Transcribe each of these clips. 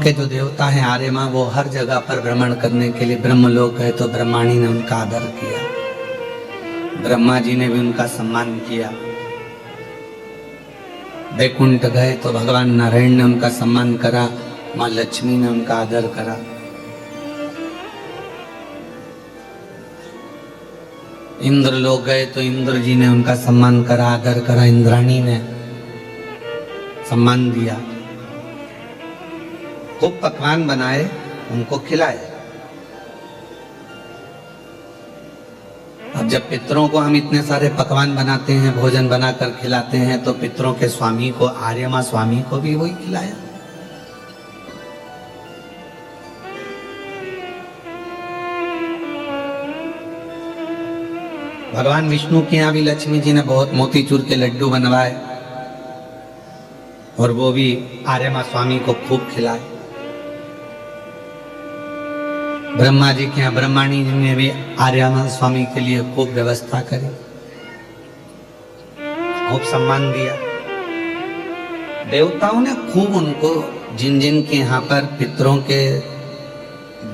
के जो देवता हैं आर्य माँ, वो हर जगह पर भ्रमण करने के लिए ब्रह्मलोक है तो ब्रह्माणी ने उनका आदर किया, ब्रह्मा जी ने भी उनका सम्मान किया। वैकुंठ गए तो भगवान नारायण ने उनका सम्मान करा, माँ लक्ष्मी ने उनका आदर करा। इंद्र लोग गए तो इंद्र जी ने उनका सम्मान करा, आदर करा, इंद्राणी ने सम्मान दिया। खूब पकवान बनाए, उनको खिलाए। अब जब पितरों को हम इतने सारे पकवान बनाते हैं, भोजन बनाकर खिलाते हैं, तो पितरों के स्वामी को, आर्यमा स्वामी को भी वही खिलाया। भगवान विष्णु के यहाँ भी लक्ष्मी जी ने बहुत मोतीचूर के लड्डू बनवाए और वो भी आर्यमा स्वामी को खूब खिलाए। ब्रह्मा जी के यहाँ ब्रह्माणी जी ने भी आर्यमा स्वामी के लिए खूब व्यवस्था करी, खूब सम्मान दिया। देवताओं ने खूब उनको, जिन जिन के यहाँ पर पितरों के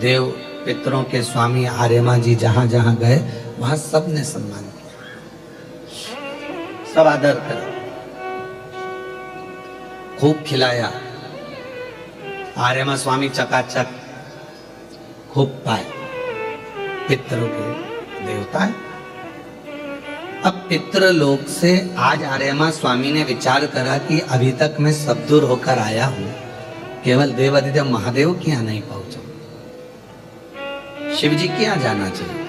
देव, पितरों के स्वामी आर्यमा जी जहां जहां गए, वहां सब ने सम्मान किया, सब आदर करा, खूब खिलाया। आर्यमा स्वामी चकाचक खूब पाए, पितरों के देवता है। अब पितृ लोक से आज आर्यमा स्वामी ने विचार करा कि अभी तक मैं सब दूर होकर आया हूं, केवल देवाधिदेव महादेव के यहाँ नहीं पहुंचा, शिव जी के यहाँ जाना चाहिए।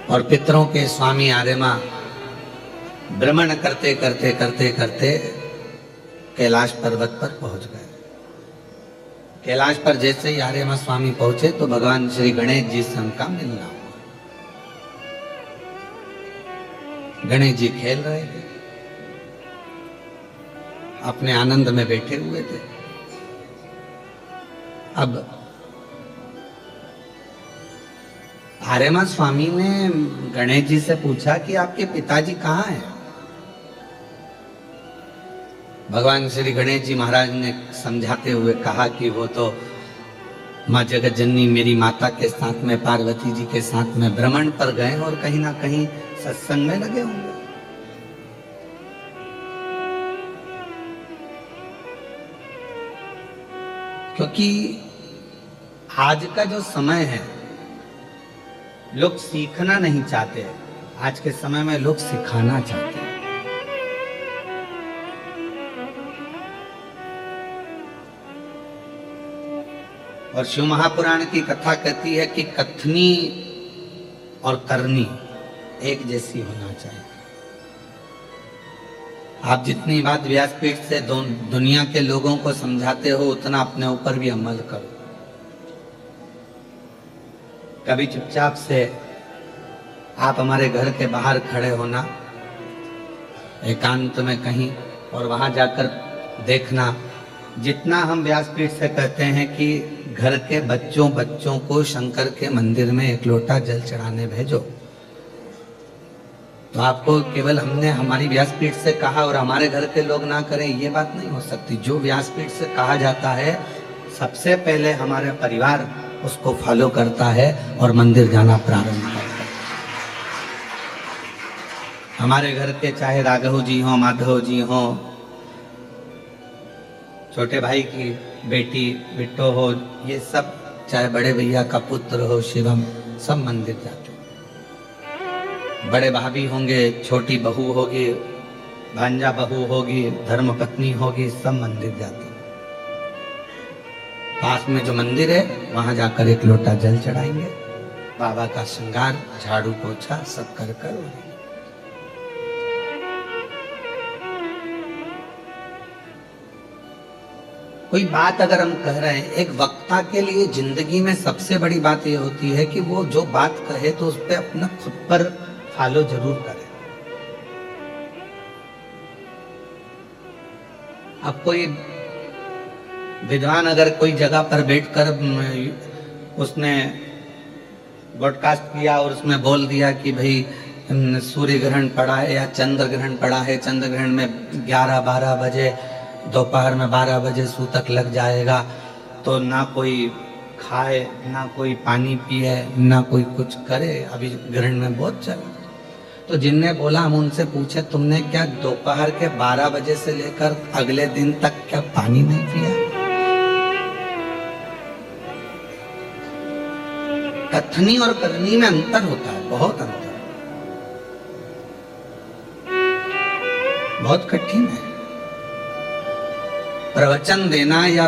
और पितरों के स्वामी आर्यमा भ्रमण करते करते करते करते कैलाश पर्वत पर पहुंच गए। कैलाश पर जैसे ही आर्यमा स्वामी पहुंचे तो भगवान श्री गणेश जी से उनका मिलना हुआ। गणेश जी खेल रहे थे, अपने आनंद में बैठे हुए थे। अब आर्यमा स्वामी ने गणेश जी से पूछा कि आपके पिताजी कहाँ हैं? भगवान श्री गणेश जी महाराज ने समझाते हुए कहा कि वो तो माँ जगत जननी मेरी माता के साथ में, पार्वती जी के साथ में भ्रमण पर गए और कहीं ना कहीं सत्संग में लगे होंगे। क्योंकि आज का जो समय है, लोग सीखना नहीं चाहते, आज के समय में लोग सिखाना चाहते हैं। और शिव महापुराण की कथा कहती है कि कथनी और करनी एक जैसी होना चाहिए। आप जितनी बात व्यासपीठ से दुनिया के लोगों को समझाते हो, उतना अपने ऊपर भी अमल करो। कभी चुपचाप से आप हमारे घर के बाहर खड़े होना, एकांत में कहीं, और वहां जाकर देखना, जितना हम व्यासपीठ से कहते हैं कि घर के बच्चों को शंकर के मंदिर में एक लोटा जल चढ़ाने भेजो, तो आपको केवल हमने हमारी व्यासपीठ से कहा और हमारे घर के लोग ना करें, ये बात नहीं हो सकती। जो व्यासपीठ से कहा जाता है, सबसे पहले हमारे परिवार उसको फॉलो करता है और मंदिर जाना प्रारंभ करता है। हमारे घर के चाहे राघव जी हो, माधव जी हो, छोटे भाई की बेटी बिट्टो हो, ये सब, चाहे बड़े भैया का पुत्र हो शिवम, सब मंदिर जाते हैं। बड़े भाभी होंगे, छोटी बहू होगी, भांजा बहू होगी, धर्म पत्नी होगी, सब मंदिर जाते हैं। पास में जो मंदिर है वहां जाकर एक लोटा जल चढ़ाएंगे, बाबा का श्रृंगार, झाड़ू पोछा सब कर कर। कोई बात अगर हम कह रहे हैं, एक वक्ता के लिए जिंदगी में सबसे बड़ी बात यह होती है कि वो जो बात कहे तो उस पर अपना खुद पर फॉलो जरूर करे। अब कोई विद्वान अगर कोई जगह पर बैठकर उसने ब्रॉडकास्ट किया और उसमें बोल दिया कि भाई सूर्य ग्रहण पड़ा है या चंद्र ग्रहण पड़ा है, चंद्र ग्रहण में 11-12 बजे दोपहर में 12 बजे सूतक लग जाएगा तो ना कोई खाए, ना कोई पानी पिए, ना कोई कुछ करे। अभी ग्रहण में बहुत चला। तो जिनने बोला, हम उनसे पूछे, तुमने क्या दोपहर के 12 बजे से लेकर अगले दिन तक क्या पानी नहीं पिया? कथनी और करनी में अंतर होता है, बहुत अंतर, बहुत कठिन है। प्रवचन देना या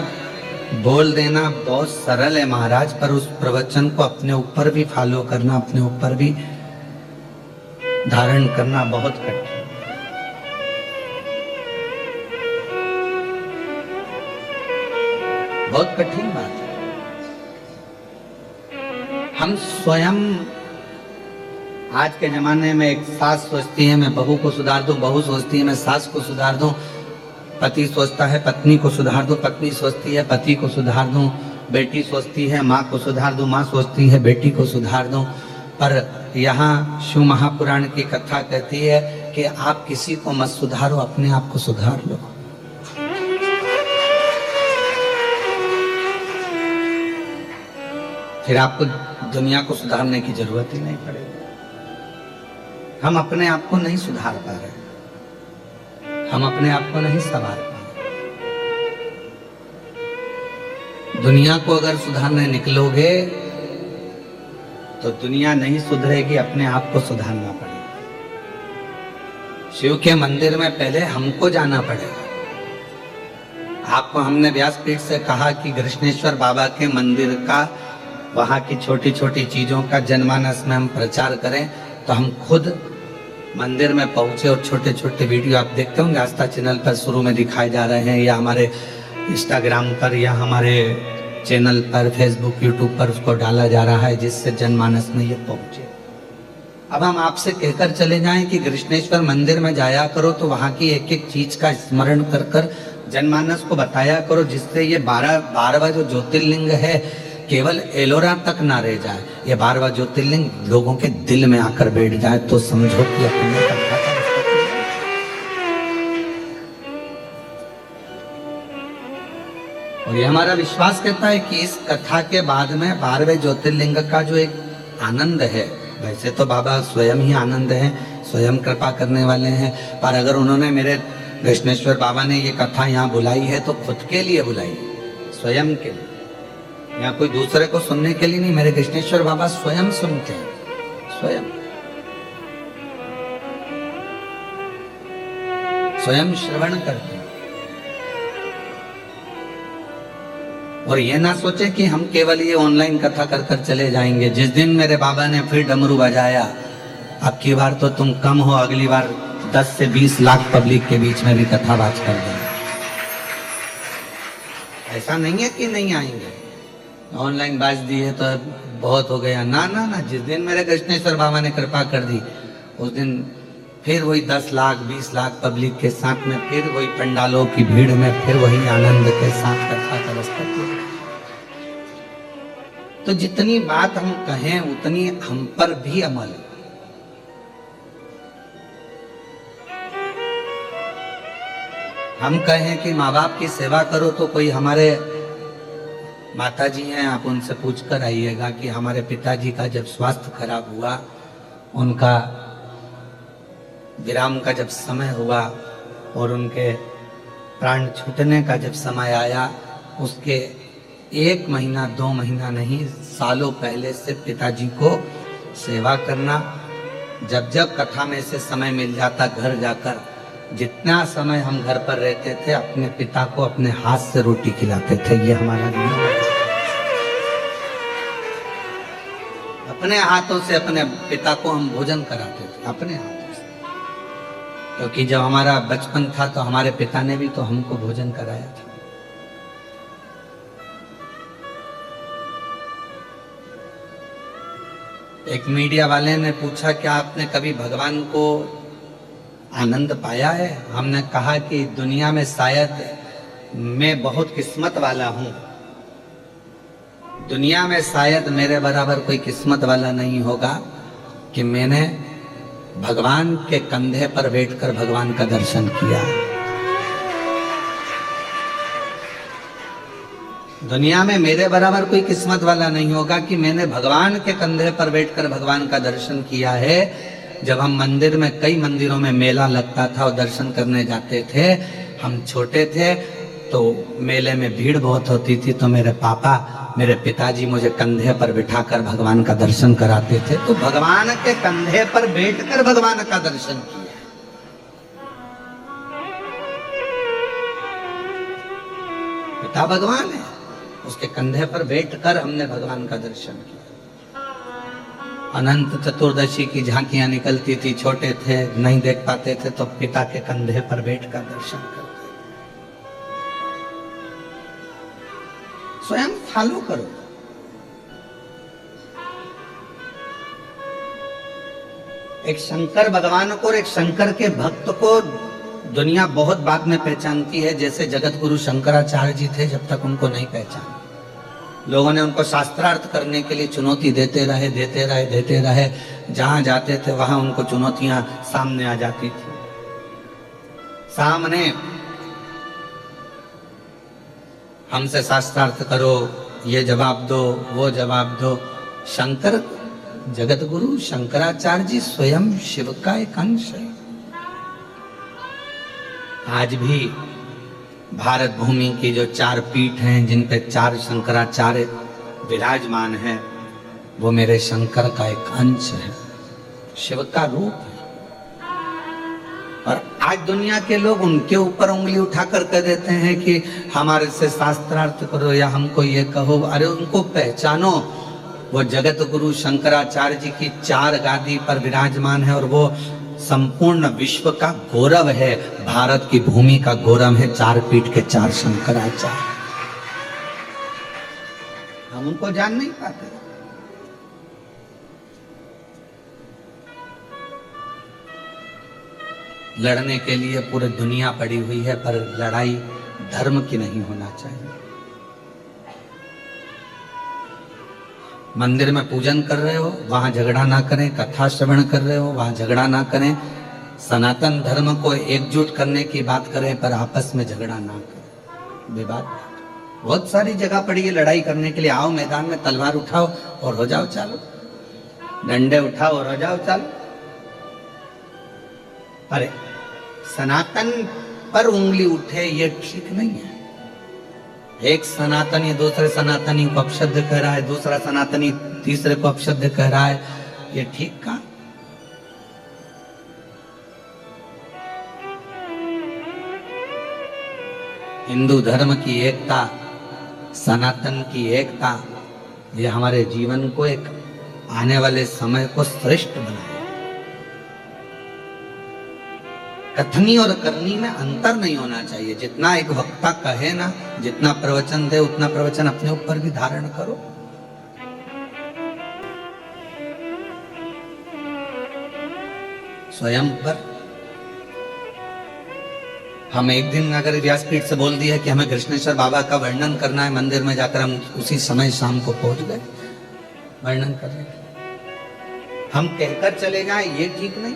बोल देना बहुत सरल है महाराज, पर उस प्रवचन को अपने ऊपर भी फॉलो करना, अपने ऊपर भी धारण करना बहुत कठिन। बहुत कठिन बात है। हम स्वयं आज के जमाने में, एक सास सोचती है मैं बहू को सुधार दूं, बहू सोचती है मैं सास को सुधार दूं, पति सोचता है पत्नी को सुधार दूं, पत्नी सोचती है पति को सुधार दूं, बेटी सोचती है माँ को सुधार दूं, माँ सोचती है बेटी को सुधार दूं। पर यहाँ शिव महापुराण की कथा कहती है कि आप किसी को मत सुधारो, अपने आप को सुधार लो। फिर आपको दुनिया को सुधारने की जरूरत ही नहीं पड़ेगी। हम अपने आप को नहीं सुधार पा रहे, हम अपने आप को नहीं संवार पा रहे। दुनिया को अगर सुधारने निकलोगे तो दुनिया नहीं सुधरेगी, अपने आप को सुधारना पड़ेगा। शिव के मंदिर में पहले हमको जाना पड़ेगा। आपको हमने व्यासपीठ से कहा कि कृष्णेश्वर बाबा के मंदिर का, वहां की छोटी छोटी चीजों का जनमानस में हम प्रचार करें। तो हम खुद मंदिर में पहुंचे और छोटे छोटे वीडियो आप देखते होंगे, आस्था चैनल पर शुरू में दिखाए जा रहे हैं, या हमारे इंस्टाग्राम पर या हमारे चैनल पर, फेसबुक, यूट्यूब पर उसको डाला जा रहा है, जिससे जनमानस में ये पहुंचे। अब हम आपसे कहकर चले जाएं कि कृष्णेश्वर मंदिर में जाया करो, तो वहां की एक एक चीज का स्मरण कर कर जनमानस को बताया करो, जिससे ये 12वां जो ज्योतिर्लिंग है केवल एलोरा तक ना रह जाए, ये 12वां ज्योतिर्लिंग लोगों के दिल में आकर बैठ जाए। तो समझो कि अपने कथा का और ये हमारा विश्वास कहता है कि इस कथा के बाद में 12वें ज्योतिर्लिंग का जो एक आनंद है, वैसे तो बाबा स्वयं ही आनंद है, स्वयं कृपा करने वाले हैं, पर अगर उन्होंने, मेरे कृष्णेश्वर बाबा ने ये कथा यहाँ बुलाई है तो खुद के लिए बुलाई, स्वयं के लिए, या कोई दूसरे को सुनने के लिए नहीं। मेरे कृष्णेश्वर बाबा स्वयं सुनते हैं, स्वयं श्रवण करते हैं। और ये ना सोचे कि हम केवल ये ऑनलाइन कथा कर कर चले जाएंगे। जिस दिन मेरे बाबा ने फिर डमरू बजाया, अब की बार तो तुम कम हो, अगली बार 10 से 20 लाख पब्लिक के बीच में भी कथावाच कर देंगे। ऐसा नहीं है कि नहीं आएंगे, ऑनलाइन बाज दिए तो बहुत हो गया, ना ना ना। जिस दिन मेरे कृष्णेश्वर बाबा ने कृपा कर दी, उस दिन फिर वही 10 लाख 20 लाख पब्लिक के साथ में, फिर वही पंडालों की भीड़ में, फिर वही आनंद के साथ कथा का रस्ता। तो जितनी बात हम कहें उतनी हम पर भी अमल। हम कहें कि माँ बाप की सेवा करो, तो कोई हमारे माता जी हैं, आप उनसे पूछ कर आइएगा कि हमारे पिताजी का जब स्वास्थ्य खराब हुआ, उनका विराम का जब समय हुआ और उनके प्राण छूटने का जब समय आया, उसके 1 महीना 2 महीना नहीं, सालों पहले से पिताजी को सेवा करना। जब जब कथा में से समय मिल जाता, घर जाकर जितना समय हम घर पर रहते थे, अपने पिता को अपने हाथ से रोटी खिलाते थे। ये हमारा नियम है। अपने हाथों से अपने पिता को हम भोजन कराते थे, अपने हाथों से। क्योंकि जब हमारा बचपन था तो हमारे पिता ने भी तो हमको भोजन कराया था। एक मीडिया वाले ने पूछा, क्या आपने कभी भगवान को आनंद पाया है? हमने कहा कि दुनिया में शायद मैं बहुत किस्मत वाला हूं, दुनिया में शायद मेरे बराबर कोई किस्मत वाला नहीं होगा कि मैंने भगवान के कंधे पर बैठकर भगवान का दर्शन किया। दुनिया में मेरे बराबर कोई किस्मत वाला नहीं होगा कि मैंने भगवान के कंधे पर बैठकर भगवान का दर्शन किया है। जब हम मंदिर में, कई मंदिरों में मेला लगता था और दर्शन करने जाते थे, हम छोटे थे तो मेले में भीड़ बहुत होती थी, तो मेरे पापा, मेरे पिताजी मुझे कंधे पर बिठाकर भगवान का दर्शन कराते थे। तो भगवान के कंधे पर बैठकर भगवान का दर्शन किया। पिता भगवान है, उसके कंधे पर बैठकर हमने भगवान का दर्शन किया। अनंत चतुर्दशी की झांकियां निकलती थी, छोटे थे नहीं देख पाते थे, तो पिता के कंधे पर बैठकर दर्शन करते। स्वयं फॉलो करो। एक शंकर भगवान को और एक शंकर के भक्त को दुनिया बहुत बाद में पहचानती है। जैसे जगत गुरु शंकराचार्य जी थे, जब तक उनको नहीं पहचाना, लोगों ने उनको शास्त्रार्थ करने के लिए चुनौती देते रहे। जहां जाते थे वहां उनको चुनौतियां सामने आ जाती थी। सामने हमसे शास्त्रार्थ करो, ये जवाब दो, वो जवाब दो। शंकर, जगत गुरु शंकराचार्य जी स्वयं शिव का एक अंश है। आज भी भारत भूमि की जो 4 पीठ हैं, जिन पे 4 शंकराचार्य विराजमान हैं, वो मेरे शंकर का एक अंश है, शिव का रूप है। और आज दुनिया के लोग उनके ऊपर उंगली उठाकर कह देते हैं कि हमारे से शास्त्रार्थ करो या हमको ये कहो। अरे उनको पहचानो, वो जगत गुरु शंकराचार्य जी की 4 गादी पर विराजमान है और वो संपूर्ण विश्व का गौरव है, भारत की भूमि का गौरव है। 4 पीठ के 4 शंकराचार्य, हम उनको जान नहीं पाते। लड़ने के लिए पूरी दुनिया पड़ी हुई है, पर लड़ाई धर्म की नहीं होना चाहिए। मंदिर में पूजन कर रहे हो, वहां झगड़ा ना करें। कथा श्रवण कर रहे हो, वहां झगड़ा ना करें। सनातन धर्म को एकजुट करने की बात करें, पर आपस में झगड़ा ना करें। विवाद बहुत सारी जगह पड़ी है लड़ाई करने के लिए। आओ मैदान में, तलवार उठाओ और हो जाओ चालू, डंडे उठाओ और हो जाओ चालू। अरे सनातन पर उंगली उठे, ये ठीक नहीं है। एक सनातनी दूसरे सनातनी को अपशब्द कह रहा है, दूसरा सनातनी तीसरे को अपशब्द कह रहा है, ये ठीक का? हिंदू धर्म की एकता, सनातन की एकता, ये हमारे जीवन को, एक आने वाले समय को श्रेष्ठ बनाए। कथनी और करनी में अंतर नहीं होना चाहिए। जितना एक वक्ता कहे ना, जितना प्रवचन दे, उतना प्रवचन अपने ऊपर भी धारण करो। स्वयं पर हम एक दिन अगर व्यासपीठ से बोल दिया कि हमें कृष्णेश्वर बाबा का वर्णन करना है मंदिर में जाकर, हम उसी समय शाम को पहुंच गए वर्णन करने। हम कहकर चले जाएं, ये ठीक नहीं।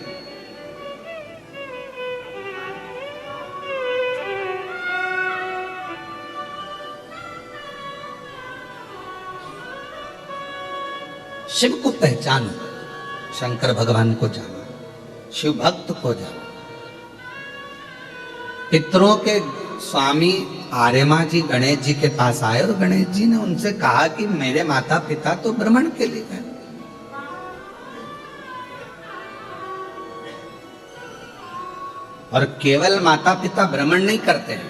शिव को पहचानो, शंकर भगवान को जानो, शिव भक्त को जानो। पितरों के स्वामी आर्यमा जी गणेश जी के पास आए और गणेश जी ने उनसे कहा कि मेरे माता पिता तो भ्रमण के लिए गए, और केवल माता पिता भ्रमण नहीं करते हैं।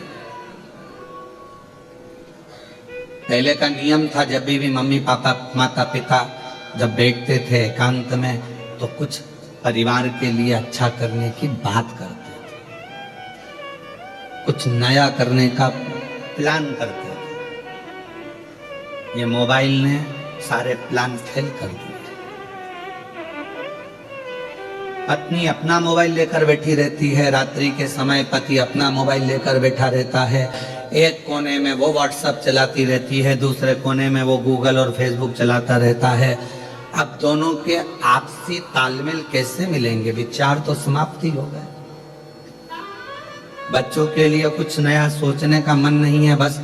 पहले का नियम था, जब भी मम्मी पापा माता पिता जब बैठते थे एकांत में, तो कुछ परिवार के लिए अच्छा करने की बात करते थे, कुछ नया करने का प्लान करते थे। ये मोबाइल ने सारे प्लान फेल कर दिए। पत्नी अपना मोबाइल लेकर बैठी रहती है, रात्रि के समय पति अपना मोबाइल लेकर बैठा रहता है। एक कोने में वो व्हाट्सएप चलाती रहती है, दूसरे कोने में वो गूगल और फेसबुक चलाता रहता है। अब दोनों के आपसी तालमेल कैसे मिलेंगे? विचार तो समाप्ति हो गए। बच्चों के लिए कुछ नया सोचने का मन नहीं है, बस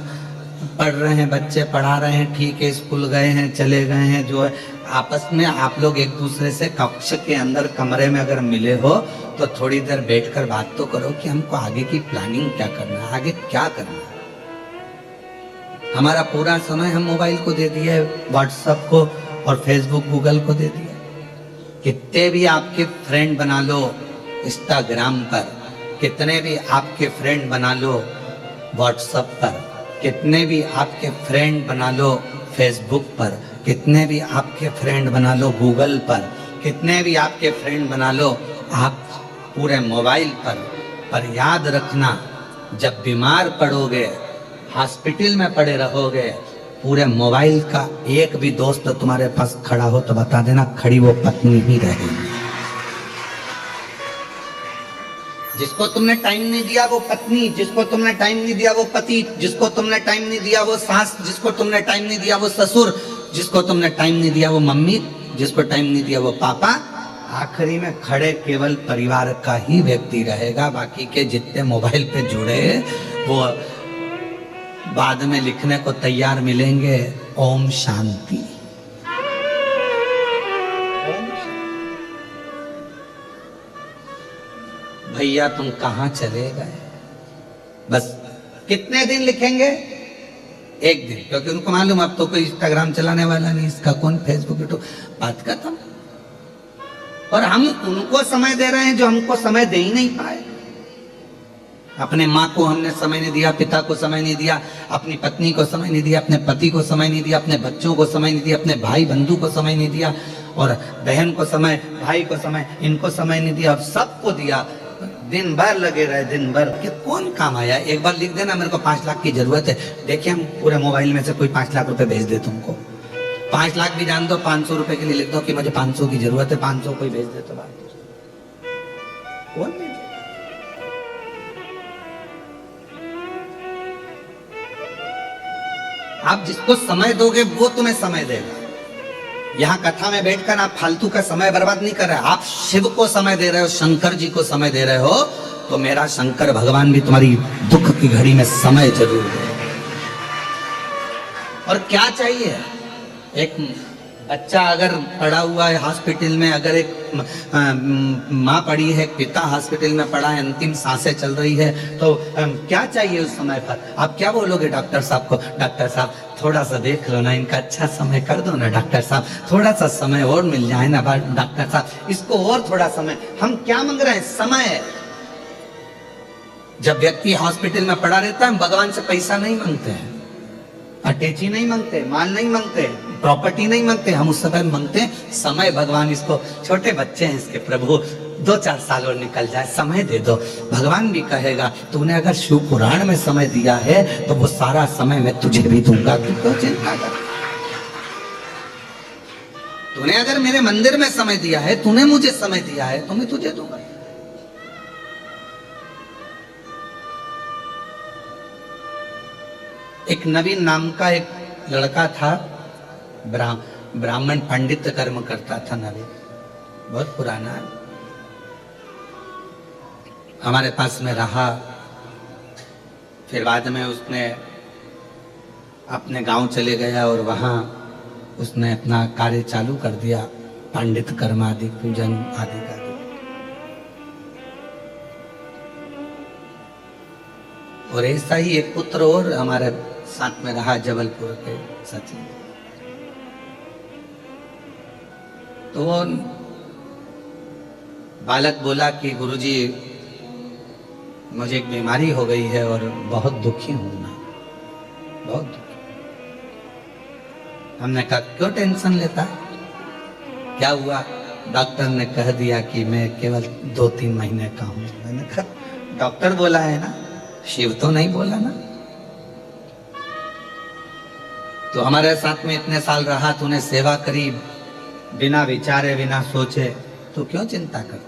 पढ़ रहे हैं बच्चे, पढ़ा रहे हैं, ठीक है, स्कूल गए हैं, चले गए हैं, जो है आपस में आप लोग एक दूसरे से कक्ष के अंदर कमरे में अगर मिले हो तो थोड़ी देर बैठकर बात तो करो कि हमको आगे की प्लानिंग क्या करना है, आगे क्या करना है। हमारा पूरा समय हम मोबाइल को दे दिया, व्हाट्सएप को और फेसबुक गूगल को दे दिया। कितने भी आपके फ्रेंड बना लो इंस्टाग्राम पर, कितने भी आपके फ्रेंड बना लो व्हाट्सएप पर, कितने भी आपके फ्रेंड बना लो फेसबुक पर, कितने भी आपके फ्रेंड बना लो गूगल पर, कितने भी आपके फ्रेंड बना लो आप पूरे मोबाइल पर याद रखना, जब बीमार पड़ोगे, हॉस्पिटल में पड़े रहोगे, पूरे मोबाइल का एक भी दोस्त तुम्हारे पास खड़ा हो तो बता देना खड़ी वो पत्नी ही रहेगी। जिसको तुमने टाइम नहीं दिया वो पत्नी, जिसको तुमने टाइम नहीं दिया वो पति, जिसको तुमने टाइम नहीं दिया वो सास, जिसको तुमने टाइम नहीं दिया वो ससुर, जिसको तुमने टाइम नहीं दिया वो मम्मी, जिसको टाइम नहीं दिया वो पापा, आखिरी में खड़े केवल परिवार का ही व्यक्ति रहेगा। बाकी के जितने मोबाइल पे जुड़े वो बाद में लिखने को तैयार मिलेंगे ओम शांति। भैया तुम कहां चले गए? बस कितने दिन लिखेंगे? एक दिन, क्योंकि उनको मालूम अब तो कोई इंस्टाग्राम चलाने वाला नहीं, इसका कौन फेसबुक यूट्यूब, बात खत्म। और हम उनको समय दे रहे हैं जो हमको समय दे ही नहीं पाए। अपने माँ को हमने समय नहीं दिया, पिता को समय नहीं दिया, अपनी पत्नी को समय नहीं दिया, अपने पति को समय नहीं दिया, अपने बच्चों को समय नहीं दिया, अपने भाई बंधु को समय नहीं दिया, और बहन को समय, भाई को समय, इनको समय नहीं दिया, अब सबको दिया। दिन भर लगे रहे, दिन भर कि कौन काम आया? एक बार लिख देना मेरे को 5 लाख की जरूरत है, देखिए हम पूरे मोबाइल में से कोई 5 लाख रुपए भेज दे तुमको। 5 लाख भी जान दो, 500 रुपए के लिए लिख दो कि मुझे 500 की जरूरत है, 500 कोई भेज दे तो बात कौन भेजे? आप जिसको समय दोगे वो तुम्हें समय देगा। यहाँ कथा में बैठकर आप फालतू का समय बर्बाद नहीं कर रहे, आप शिव को समय दे रहे हो, शंकर जी को समय दे रहे हो, तो मेरा शंकर भगवान भी तुम्हारी दुख की घड़ी में समय जरूर दे। और क्या चाहिए? एक बच्चा अगर पड़ा हुआ है हॉस्पिटल में, अगर एक माँ पड़ी है, पिता हॉस्पिटल में पड़ा है, अंतिम सांसें चल रही है, तो क्या चाहिए उस समय पर? आप क्या बोलोगे डॉक्टर साहब को? डॉक्टर साहब थोड़ा सा देख लो ना, इनका अच्छा समय कर दो ना डॉक्टर साहब, थोड़ा सा समय और मिल जाए ना डॉक्टर साहब, इसको और थोड़ा समय। हम क्या मांग रहे हैं? समय। जब व्यक्ति हॉस्पिटल में पड़ा रहता है, हम भगवान से पैसा नहीं मांगते हैं, अटैची नहीं मांगते, माल नहीं मांगते, प्रॉपर्टी नहीं मांगते, हम उस समय मांगते हैं समय। भगवान इसको, छोटे बच्चे हैं इसके, प्रभु 2-4 साल और निकल जाए, समय दे दो। भगवान भी कहेगा तूने अगर शिव पुराण में समय दिया है तो वो सारा समय मैं तुझे भी दूंगा, क्यों चिंता कर? तूने अगर मेरे मंदिर में समय दिया है, तूने मुझे समय दिया है, तो मैं तुझे दूंगा। एक नवीन नाम का एक लड़का था, ब्राह्मण पंडित कर्म करता था, नवीन, बहुत पुराना, हमारे पास में रहा। फिर बाद में उसने अपने गांव चले गया और वहां उसने अपना कार्य चालू कर दिया, पंडित कर्म आदि, पूजन आदि का। और ऐसा ही एक पुत्र और हमारे साथ में रहा, जबलपुर के सचिन। तो वो बालक बोला कि गुरुजी मुझे एक बीमारी हो गई है और बहुत दुखी हूं मैं, बहुत दुखी। हमने कहा क्यों टेंशन लेता है, क्या हुआ? डॉक्टर ने कह दिया कि मैं केवल 2-3 महीने का हूं। मैंने कहा डॉक्टर बोला है ना, शिव तो नहीं बोला ना। तो हमारे साथ में इतने साल रहा, तूने सेवा करी, बिना विचारे बिना सोचे, तो क्यों चिंता करता?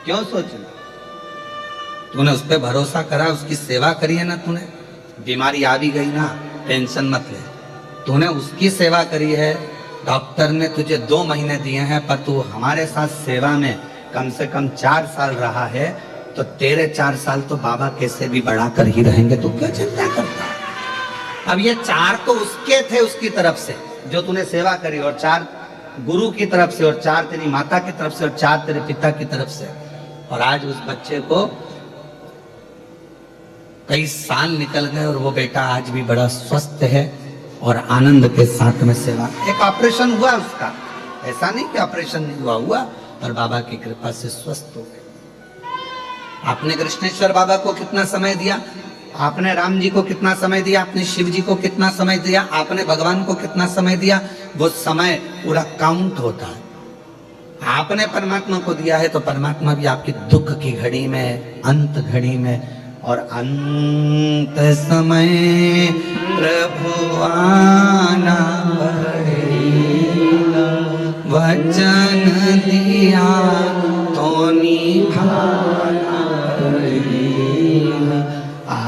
क्यों सोचना? तूने उस पर भरोसा करा, उसकी सेवा करी है ना तूने। बीमारी आ भी गई ना, टेंशन मत ले, तूने उसकी सेवा करी है। डॉक्टर ने तुझे 2 महीने दिए हैं, पर तू हमारे साथ सेवा में कम से कम 4 साल रहा है, तो तेरे 4 साल तो बाबा कैसे भी बढ़ा कर ही रहेंगे, तो क्यों चिंता करता है? अब ये 4 तो उसके थे, उसकी तरफ से जो तूने सेवा करी, और 4 गुरु की तरफ से, और 4 तेरी माता की तरफ से, और 4 तेरे पिता की तरफ से। और आज उस बच्चे को कई साल निकल गए और वो बेटा आज भी बड़ा स्वस्थ है और आनंद के साथ में सेवा। एक ऑपरेशन हुआ उसका, ऐसा नहीं कि ऑपरेशन नहीं हुआ, हुआ, और बाबा की कृपा से स्वस्थ हो गए। आपने कृष्णेश्वर बाबा को कितना समय दिया, आपने राम जी को कितना समय दिया, आपने शिव जी को कितना समय दिया, आपने भगवान को कितना समय दिया, वो समय पूरा काउंट होता है। आपने परमात्मा को दिया है तो परमात्मा भी आपकी दुख की घड़ी में, अंत घड़ी में, और अंत समय प्रभु आना पड़ेगा, वचन दिया तो निभाना पड़ेगा।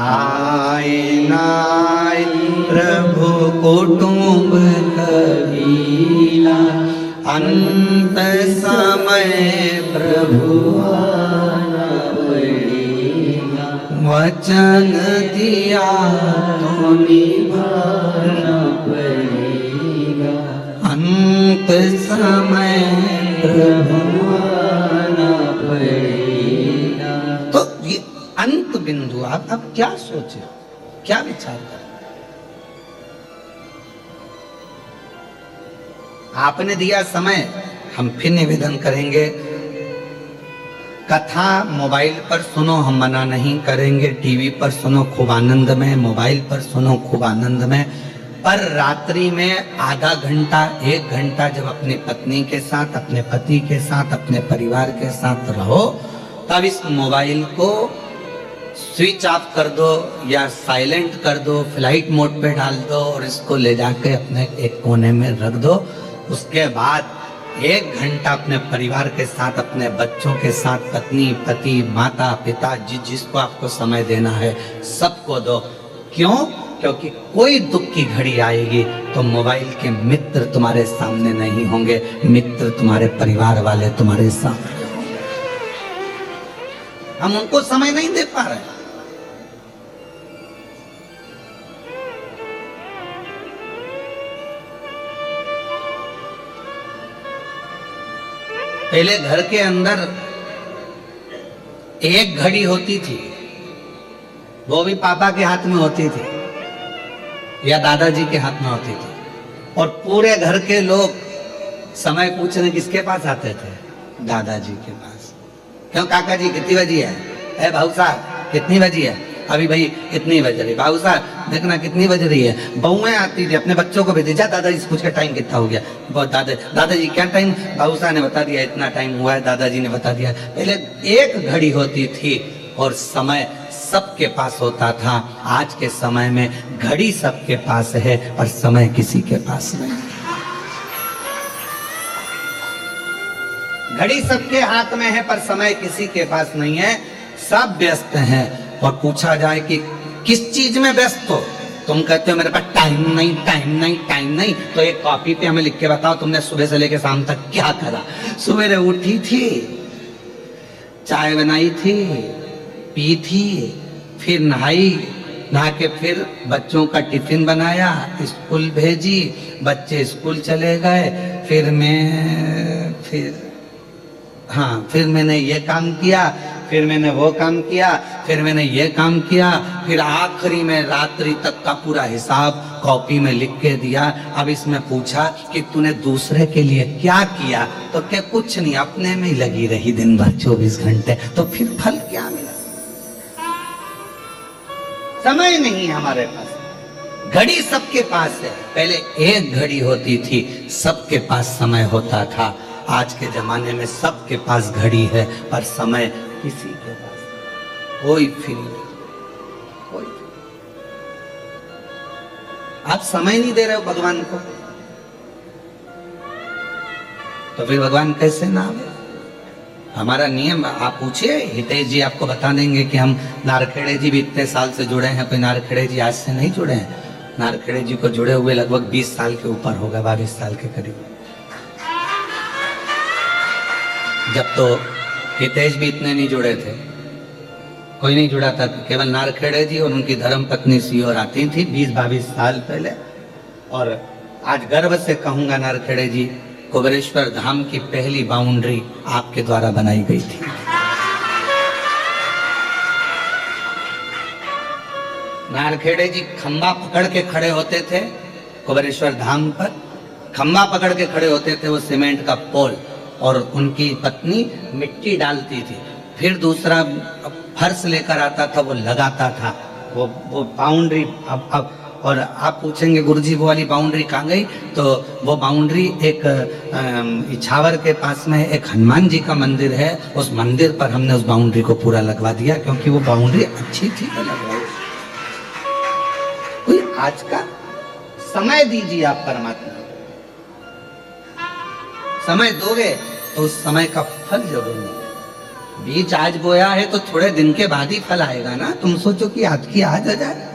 आए नाय प्रभु कुटुंब कबीला, अंत समय प्रभु आना पड़ेगा, वचन दिया तो निभाना पड़ेगा, अंत समय प्रभु आना पड़ेगा। तो ये अंत बिंदु, आप अब क्या सोचे, क्या विचार करें? आपने दिया समय, हम फिर निवेदन करेंगे, कथा मोबाइल पर सुनो, हम मना नहीं करेंगे, टीवी पर सुनो खूब आनंद में, मोबाइल पर सुनो खूब आनंद में, पर रात्रि में आधा घंटा 1 घंटा जब अपनी पत्नी के साथ, अपने पति के साथ, अपने परिवार के साथ रहो, तब इस मोबाइल को स्विच ऑफ कर दो या साइलेंट कर दो, फ्लाइट मोड पे डाल दो और इसको ले जाके अपने एक कोने में रख दो। उसके बाद 1 घंटा अपने परिवार के साथ, अपने बच्चों के साथ, पत्नी, पति, माता, पिता, जिसको आपको समय देना है सबको दो। क्यों? क्योंकि कोई दुख की घड़ी आएगी तो मोबाइल के मित्र तुम्हारे सामने नहीं होंगे, मित्र तुम्हारे परिवार वाले तुम्हारे सामने होंगे। हम उनको समय नहीं दे पा रहे। पहले घर के अंदर एक घड़ी होती थी, वो भी पापा के हाथ में होती थी या दादाजी के हाथ में होती थी, और पूरे घर के लोग समय पूछने किसके पास आते थे? दादाजी के पास। क्यों काका जी कितनी बजी है? ए भाऊ साहब कितनी बजी है? अभी भाई कितनी बज रही? भाऊ साहब देखना कितनी बज रही है। बहुएं आती थी, अपने बच्चों को भेजी, जा दादाजी से पूछ के टाइम कितना हो गया। बहुत दादाजी क्या टाइम? भाऊ साहब ने बता दिया इतना टाइम हुआ है, दादाजी ने बता दिया। पहले एक घड़ी होती थी और समय सबके पास होता था। आज के समय में घड़ी सबके पास है पर समय किसी के पास नहीं। घड़ी सबके हाथ में है पर समय किसी के पास नहीं है। सब व्यस्त हैं, और पूछा जाए कि किस चीज में व्यस्त हो, तुम कहते हो मेरे पास टाइम नहीं, टाइम नहीं, टाइम नहीं। तो एक कॉपी पे हमें लिख के बताओ तुमने सुबह से लेकर शाम तक क्या करा। सुबह उठी थी, चाय बनाई थी, पी थी, फिर नहाई, नहा के फिर बच्चों का टिफिन बनाया, स्कूल भेजी, बच्चे स्कूल चले गए, फिर मैंने ये काम किया, फिर मैंने वो काम किया, फिर मैंने ये काम किया, फिर आखिरी में रात्रि तक का पूरा हिसाब कॉपी में लिख के दिया। अब इसमें पूछा कि तूने दूसरे के लिए क्या किया, तो क्या कुछ नहीं, अपने में ही लगी रही दिन भर 24 घंटे, तो फिर फल क्या मिला? समय नहीं हमारे पास। घड़ी सबके पास है, पहले एक घड़ी होती थी, सबके पास समय होता था। आज के जमाने में सबके पास घड़ी है पर समय किसी के पास नहीं। कोई फ्री नहीं, कोई फ्री। आप समय नहीं दे रहे हो भगवान को, तो फिर भगवान कैसे ना आवे? हमारा नियम आप पूछिए, हितेश जी आपको बता देंगे कि हम नारखेड़े जी भी इतने साल से जुड़े हैं। कोई नारखेड़े जी आज से नहीं जुड़े हैं। नारखेड़े जी को जुड़े हुए लगभग 20 साल के ऊपर होगा, 22 साल के करीब। जब तो हितेश भी इतने नहीं जुड़े थे, कोई नहीं जुड़ा था, केवल नारखेड़े जी और उनकी धर्म पत्नी सीओर आती थी 20-22 साल पहले। और आज गर्व से कहूंगा नारखेड़े जी, कुबेरेश्वर धाम की पहली बाउंड्री आपके द्वारा बनाई गई थी। नारखेड़े जी खंबा पकड़ के खड़े होते थे कुबेरेश्वर धाम पर, खंबा पकड़ के खड़े होते थे, वो सीमेंट का पोल, और उनकी पत्नी मिट्टी डालती थी, फिर दूसरा फर्श लेकर आता था, वो लगाता था, वो बाउंड्री। अब और आप पूछेंगे गुरुजी वो वाली बाउंड्री कहाँ गई, तो वो बाउंड्री एक इछावर के पास में एक हनुमान जी का मंदिर है, उस मंदिर पर हमने उस बाउंड्री को पूरा लगवा दिया, क्योंकि वो बाउंड्री अच्छी थी तो लगवाई। कोई आज का समय दीजिए आप परमात्मा, समय दोगे तो उस समय का फल जरूर मिलेगा। बीज आज बोया है तो थोड़े दिन के बाद ही फल आएगा ना, तुम सोचो कि आज की आज आ जाए।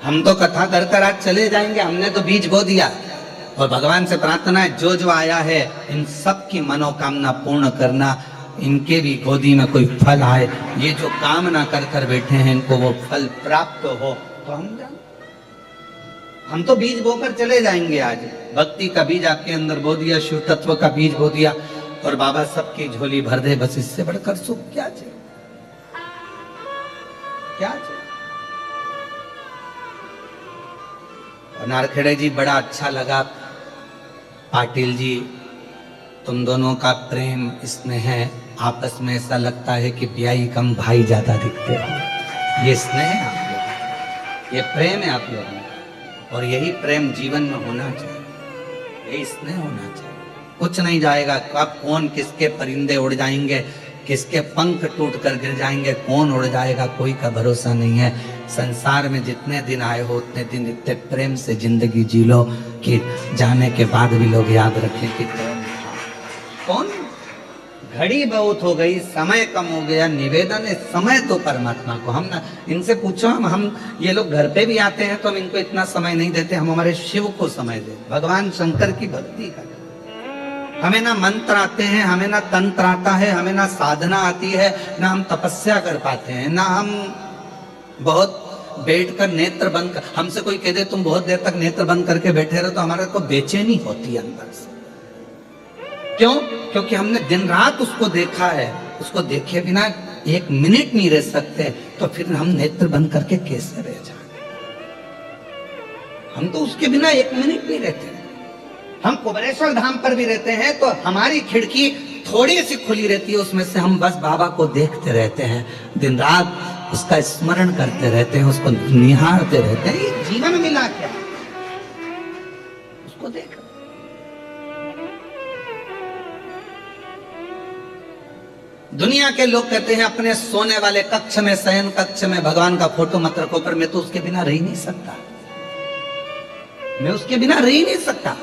हम तो कथा कर कर आज चले जाएंगे, हमने तो बीज बो दिया। और भगवान से प्रार्थना है जो जो आया है इन सब की मनोकामना पूर्ण करना, इनके भी गोदी में कोई फल आए, ये जो कामना कर कर बैठे हैं इनको वो फल प्राप्त हो, तो हम तो बीज बोकर चले जाएंगे। आज भक्ति का बीज आपके अंदर बो दिया, शिव तत्व का बीज बो दिया, और बाबा सबकी झोली भर दे, बस इससे बढ़कर सुख क्या चाहिए, क्या चाहिए। और नारखेड़े जी बड़ा अच्छा लगा, पाटिल जी तुम दोनों का प्रेम स्नेह है, आपस में ऐसा लगता है कि ब्याई कम भाई ज्यादा दिखते हो। ये स्नेह है आप लोगों, ये प्रेम है आप लोगों, और यही प्रेम जीवन में होना चाहिए, यही स्नेह होना चाहिए। कुछ नहीं जाएगा, कब कौन किसके परिंदे उड़ जाएंगे, किसके पंख टूट कर गिर जाएंगे, कौन उड़ जाएगा, कोई का भरोसा नहीं है। संसार में जितने दिन आए हो उतने दिन इतने प्रेम से जिंदगी जी लो कि जाने के बाद भी लोग याद रखें कि कौन। घड़ी बहुत हो गई, समय कम हो गया, निवेदन है समय तो परमात्मा को। हम ना इनसे पूछो, हम ये लोग घर पे भी आते हैं तो हम इनको इतना समय नहीं देते, हम हमारे शिव को समय देते, भगवान शंकर की भक्ति करते। हमें ना मंत्र आते हैं, हमें ना तंत्र आता है, हमें ना साधना आती है, ना हम तपस्या कर पाते हैं, ना हम बहुत बैठकर नेत्र बंद कर, हमसे कोई कह दे तुम बहुत देर तक नेत्र बंद करके बैठे रहो तो हमारे को बेचैनी होती है अंदर से। क्यों? क्योंकि हमने दिन रात उसको देखा है, उसको देखे बिना एक मिनट नहीं रह सकते, तो फिर हम नेत्र बंद करके कैसे रह जाए? हम तो उसके बिना एक मिनट नहीं रहते। हम कुबेरेश्वर धाम पर भी रहते हैं तो हमारी खिड़की थोड़ी सी खुली रहती है, उसमें से हम बस बाबा को देखते रहते हैं, दिन रात उसका स्मरण करते रहते हैं, उसको निहारते रहते हैं। ये जीवन मिला क्या, उसको देख। दुनिया के लोग कहते हैं अपने सोने वाले कक्ष में, शयन कक्ष में भगवान का फोटो मत रखो, पर मैं तो उसके बिना रह ही नहीं सकता, मैं उसके बिना रह ही नहीं सकता।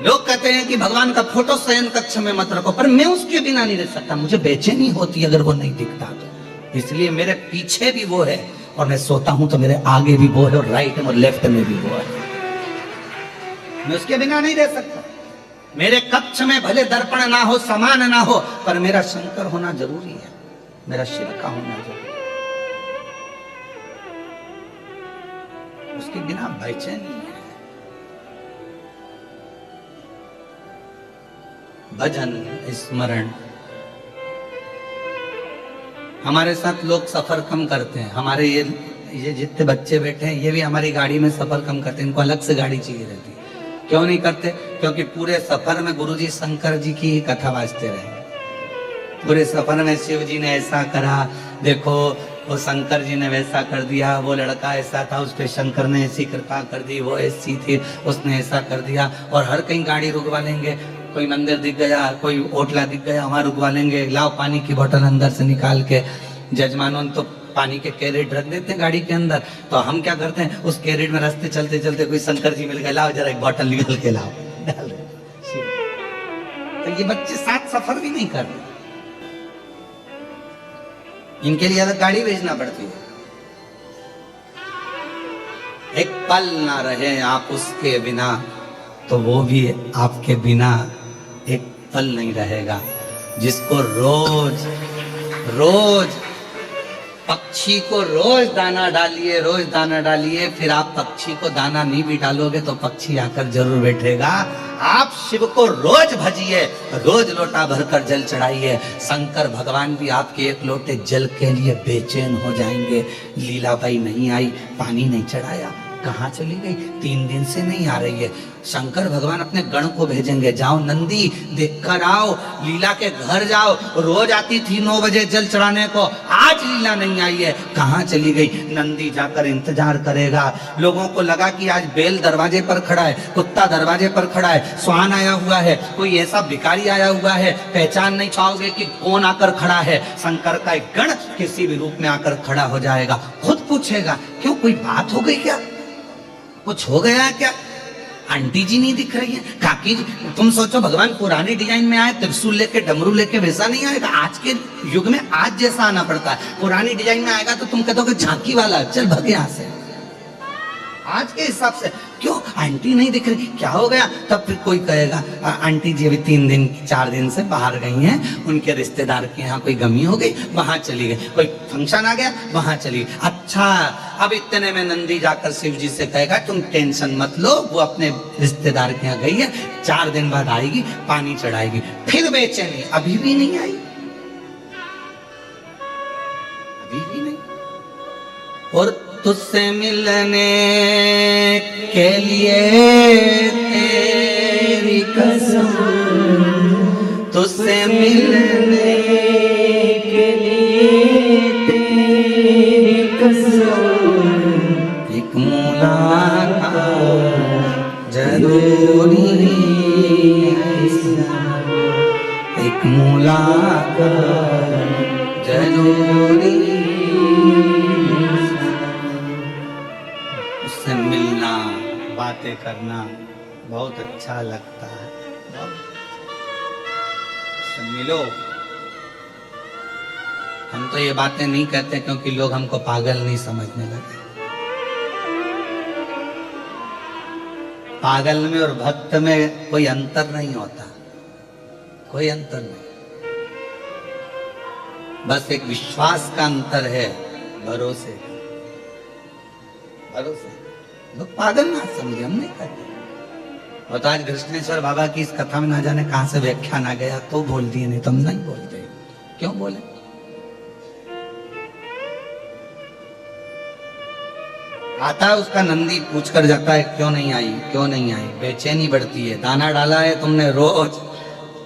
लोग कहते हैं कि भगवान का फोटो शयन कक्ष में मत रखो, पर मैं उसके बिना नहीं रह सकता, मुझे बेचैनी होती अगर वो नहीं दिखता तो। इसलिए मेरे पीछे भी वो है, और मैं सोता हूं तो मेरे आगे भी वो है, और राइट और लेफ्ट में भी वो है, मैं उसके बिना नहीं रह सकता। मेरे कक्ष में भले दर्पण ना हो, समान ना हो, पर मेरा शंकर होना जरूरी है, मेरा शिव का होना जरूरी है, उसके बिना बेचैनी है। भजन स्मरण, हमारे साथ लोग सफर कम करते हैं, हमारे ये जितने बच्चे बैठे हैं ये भी हमारी गाड़ी में सफर कम करते हैं, इनको अलग से गाड़ी चाहिए रहती है। क्यों नहीं करते? क्योंकि पूरे सफर में गुरुजी शंकर जी की ही कथा वाजते रहे। पूरे सफर में शिव जी ने ऐसा करा, देखो वो शंकर जी ने वैसा कर दिया, वो लड़का ऐसा था उस पे शंकर ने ऐसी कृपा कर दी, वो ऐसी थी उसने ऐसा कर दिया। और हर कहीं गाड़ी रुकवा लेंगे, कोई मंदिर दिख गया, कोई होटला दिख गया, वहां रुकवा लेंगे, लाओ पानी की बोतल अंदर से निकाल के। जजमानों तो पानी के कैरेट रख देते हैं गाड़ी के अंदर, तो हम क्या करते हैं उस कैरेट में रास्ते चलते चलते कोई शंकर जी मिल गए, लाओ जरा एक बोतल निकाल के लाओ, डाल दे। तो ये बच्चे साथ सफर भी नहीं कर रहे, इनके लिए अलग गाड़ी भेजना पड़ती है। एक पल ना रहे आप उसके बिना, तो वो भी आपके बिना एक फल नहीं रहेगा। जिसको रोज रोज पक्षी को रोज दाना डालिए, रोज दाना डालिए, फिर आप पक्षी को दाना नहीं भी डालोगे तो पक्षी आकर जरूर बैठेगा। आप शिव को रोज भजिए, रोज लोटा भरकर जल चढ़ाइए, शंकर भगवान भी आपके एक लोटे जल के लिए बेचैन हो जाएंगे। लीलाबाई नहीं आई, पानी नहीं चढ़ाया, कहाँ चली गई? 3 दिन से नहीं आ रही है। शंकर भगवान अपने गण को भेजेंगे, जाओ नंदी देख कर आओ, लीला के घर जाओ, रोज आती थी 9 बजे जल चढ़ाने को, आज लीला नहीं आई है, कहाँ चली गई? नंदी जाकर इंतजार करेगा। लोगों को लगा कि आज बेल दरवाजे पर खड़ा है, कुत्ता दरवाजे पर खड़ा है, स्वान आया हुआ है, कोई ऐसा भिखारी आया हुआ है, पहचान नहीं पाओगे कि कौन आकर खड़ा है। शंकर का एक गण किसी भी रूप में आकर खड़ा हो जाएगा, खुद पूछेगा क्यों, कोई बात हो गई क्या, कुछ हो गया क्या? आंटी जी नहीं दिख रही है, काकी जी। तुम सोचो भगवान पुराने डिजाइन में आए, त्रिशूल लेके डमरू लेके, वैसा नहीं आएगा। आज के युग में आज जैसा आना पड़ता है। पुरानी डिजाइन में आएगा तो तुम कहते हो झांकी वाला, चल भग यहाँ से। आज के हिसाब से क्यों आंटी नहीं दिख रही, क्या हो गया? तब फिर कोई कहेगा आंटी जी अभी 3 दिन 4 दिन से बाहर गई हैं, उनके रिश्तेदार के यहाँ कोई गमी हो गई, वहां चली गई, कोई फंक्शन आ गया, वहां चली गई। अच्छा, अब इतने में नंदी जाकर शिव जी से कहेगा तुम टेंशन मत लो, वो अपने रिश्तेदार के यहाँ गई है, 4 दिन बाद आएगी, पानी चढ़ाएगी। फिर बेचैनी, अभी भी नहीं आई, अभी भी नहीं। और तुझसे मिलने के लिए तेरी कसम, तुझसे मिलने के लिए तेरी कसम, एक मुलाकात जरूरी है, एक मुलाकात जरूरी। उससे मिलना, बातें करना बहुत अच्छा लगता है। उससे मिलो। हम तो ये बातें नहीं कहते क्योंकि लोग हमको पागल नहीं समझने लगे। पागल में और भक्त में कोई अंतर नहीं होता, कोई अंतर नहीं, बस एक विश्वास का अंतर है, भरोसे, भरोसे। लोग पागल ना समझे, हम नहीं कहते। और तो आज कृष्णेश्वर बाबा की इस कथा में ना जाने कहां से व्याख्यान आ गया तो बोल दिए, नहीं तो हम नहीं बोलते। क्यों बोले? आता है उसका नंदी पूछकर जाता है क्यों नहीं आई, क्यों नहीं आई, बेचैनी बढ़ती है। दाना डाला है तुमने रोज,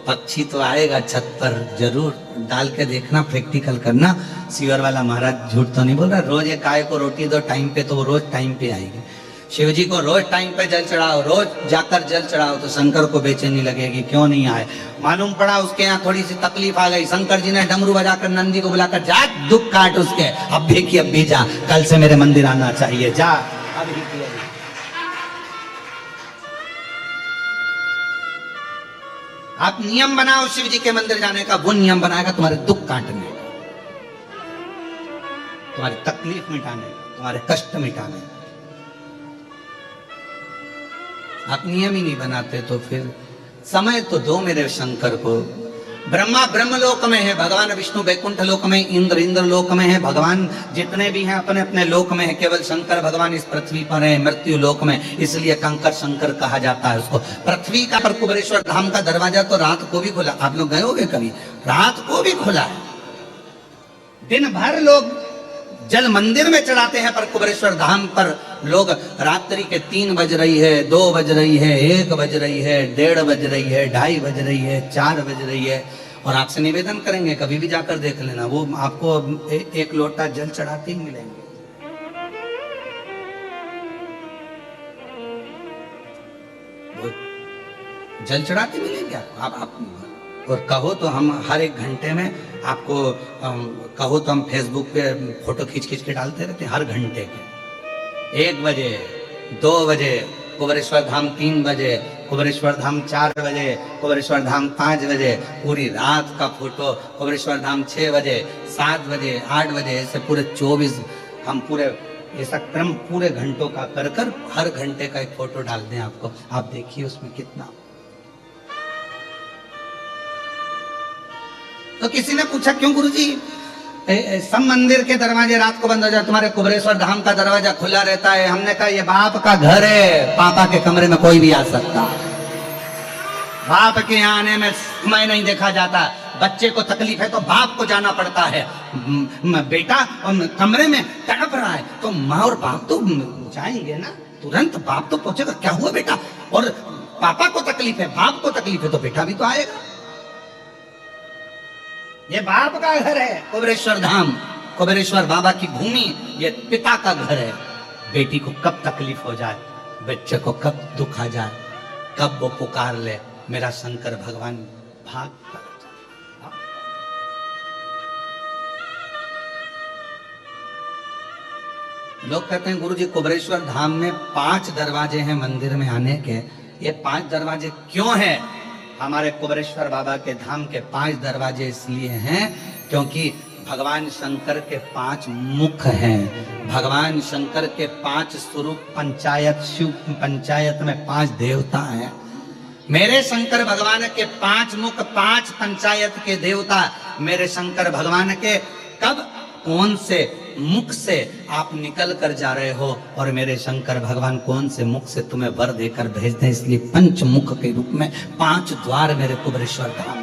पक्षी तो आएगा छत पर जरूर, डाल के देखना, प्रैक्टिकल करना। सीवर वाला महाराज झूठ तो नहीं बोल रहा, रोज एक गाय को रोटी दो टाइम पे तो वो रोज टाइम पे आएगी। शिव जी को रोज टाइम पे जल चढ़ाओ, रोज जाकर जल चढ़ाओ तो शंकर को बेचैनी लगेगी, क्यों नहीं आए। मालूम पड़ा उसके यहाँ थोड़ी सी तकलीफ आ गई, शंकर जी ने डमरू बजाकर नंदी को बुलाकर जा दुख काट उसके, अब देखिए अब भी जा, कल से मेरे मंदिर आना चाहिए, जा अब ही किया। आप नियम बनाओ शिव जी के मंदिर जाने का, वो नियम बनाएगा तुम्हारे दुख काटने का, तुम्हारी तकलीफ मिटाने का, तुम्हारे कष्ट मिटाने का। आप नियम ही नहीं बनाते तो फिर समय तो दो मेरे शंकर को। ब्रह्मा ब्रह्मलोक में है, भगवान विष्णु वैकुंठ लोक में, इंद्र इंद्र लोक में है, भगवान जितने भी हैं अपने अपने लोक में है, केवल शंकर भगवान इस पृथ्वी पर है मृत्यु लोक में, इसलिए कंकर शंकर कहा जाता है उसको। पृथ्वी का पर कुबेरेश्वर धाम का दरवाजा तो रात को भी खुला, आप लोग गए होंगे कभी, रात को भी खुला है। दिन भर लोग जल मंदिर में चढ़ाते हैं, पर कुबेरेश्वर धाम पर लोग रात्रि के 3 बज रही है, 2 बज रही है, 1 बज रही है, 1:30 बज रही है, 2:30 बज रही है, 4 बज रही है। और आपसे निवेदन करेंगे कभी भी जाकर देख लेना, वो आपको एक लोटा जल चढ़ाते ही मिलेंगे। वो जल चढ़ाते मिलेंगे आप और कहो तो हम हर 1 घंटे में आपको कहो तो हम फेसबुक पे फोटो खींच के डालते रहते हैं, हर घंटे के। 1 बजे, 2 बजे कुबेरेश्वर धाम, 3 बजे कुबेरेश्वर धाम, 4 बजे कुबेरेश्वर धाम, 5 बजे पूरी रात का फोटो, कुबेरेश्वर धाम 6 बजे, 7 बजे, 8 बजे, ऐसे पूरे 24 हम पूरे ऐसा क्रम पूरे घंटों का कर हर घंटे का एक फोटो डाल दें आपको, आप देखिए उसमें कितना तो किसी ने पूछा क्यों गुरुजी सब मंदिर के दरवाजे रात को बंद हो जाए, तुम्हारे कुबरेश्वर धाम का दरवाजा खुला रहता है? हमने कहा ये बाप का घर है, पापा के कमरे में कोई भी आ सकता है। बाप के यहाँ आने में समय नहीं देखा जाता। बच्चे को तकलीफ है तो बाप को जाना पड़ता है। बेटा कमरे में तड़प रहा है तो माँ और बाप तो जाएंगे ना, तुरंत बाप तो पहुंचेगा, क्या हुआ बेटा? और पापा को तकलीफ है, बाप को तकलीफ है तो बेटा भी तो आएगा। ये बाप का घर है कुबरेश्वर धाम, कुबरेश्वर बाबा की भूमि, ये पिता का घर है। बेटी को कब तकलीफ हो जाए, बच्चे को कब दुख आ जाए, कब वो पुकार ले मेरा शंकर भगवान, भाग पर। लोग कहते हैं गुरुजी कुबरेश्वर धाम में 5 दरवाजे हैं मंदिर में आने के। ये 5 दरवाजे क्यों हैं? हमारे कुबरेश्वर बाबा के धाम के 5 दरवाजे इसलिए हैं क्योंकि भगवान शंकर के 5 मुख हैं। भगवान शंकर के 5 स्वरूप, पंचायत शिव पंचायत में 5 देवता हैं। मेरे शंकर भगवान के 5 मुख, 5 पंचायत के देवता। मेरे शंकर भगवान के कब कौन से मुख से आप निकल कर जा रहे हो और मेरे शंकर भगवान कौन से मुख से तुम्हें वर देकर भेजते हैं। इसलिए 5 मुख के रूप में 5 द्वार मेरे कुबरेश्वर धाम,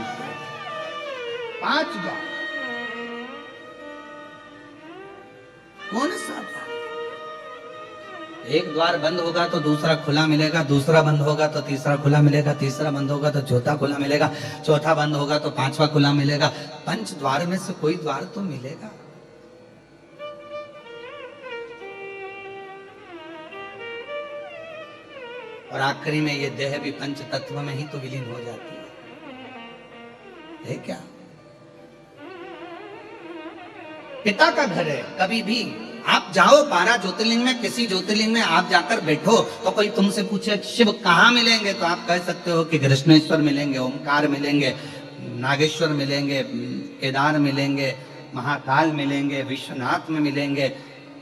5 द्वार। कौन सा द्वार? एक द्वार बंद होगा तो दूसरा खुला मिलेगा, दूसरा बंद होगा तो तीसरा खुला मिलेगा, तीसरा बंद होगा तो चौथा खुला मिलेगा, चौथा बंद होगा तो 5वां खुला मिलेगा। 5 द्वार में से कोई द्वार तो मिलेगा। और आखिरी में ये देह भी पंच तत्व में ही तो विलीन हो जाती है क्या? पिता का घर है। कभी भी आप जाओ 12 ज्योतिर्लिंग में, किसी ज्योतिर्लिंग में आप जाकर बैठो तो कोई तुमसे पूछे शिव कहाँ मिलेंगे तो आप कह सकते हो कि कृष्णेश्वर मिलेंगे, ओमकार मिलेंगे, नागेश्वर मिलेंगे, केदार मिलेंगे, महाकाल मिलेंगे, विश्वनाथ में मिलेंगे,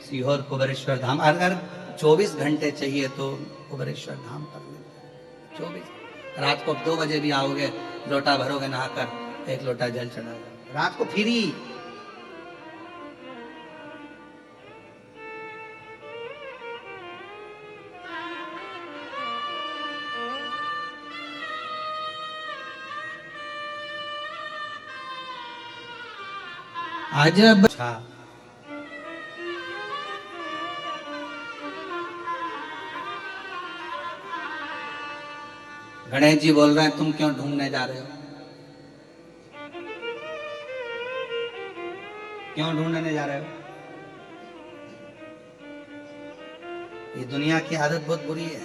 सीहोर कुबरेश्वर धाम। अगर 24 घंटे चाहिए तो कुबरेश्वर धाम पर मिलते 24। रात को 2 बजे भी आओगे, लोटा भरोगे नहाकर, 1 लोटा जल चढ़ाओगे, रात को फ्री। अजब। गणेश जी बोल रहे हैं तुम क्यों ढूंढने जा रहे हो? क्यों ढूंढने जा रहे हो? ये दुनिया की आदत बहुत बुरी है।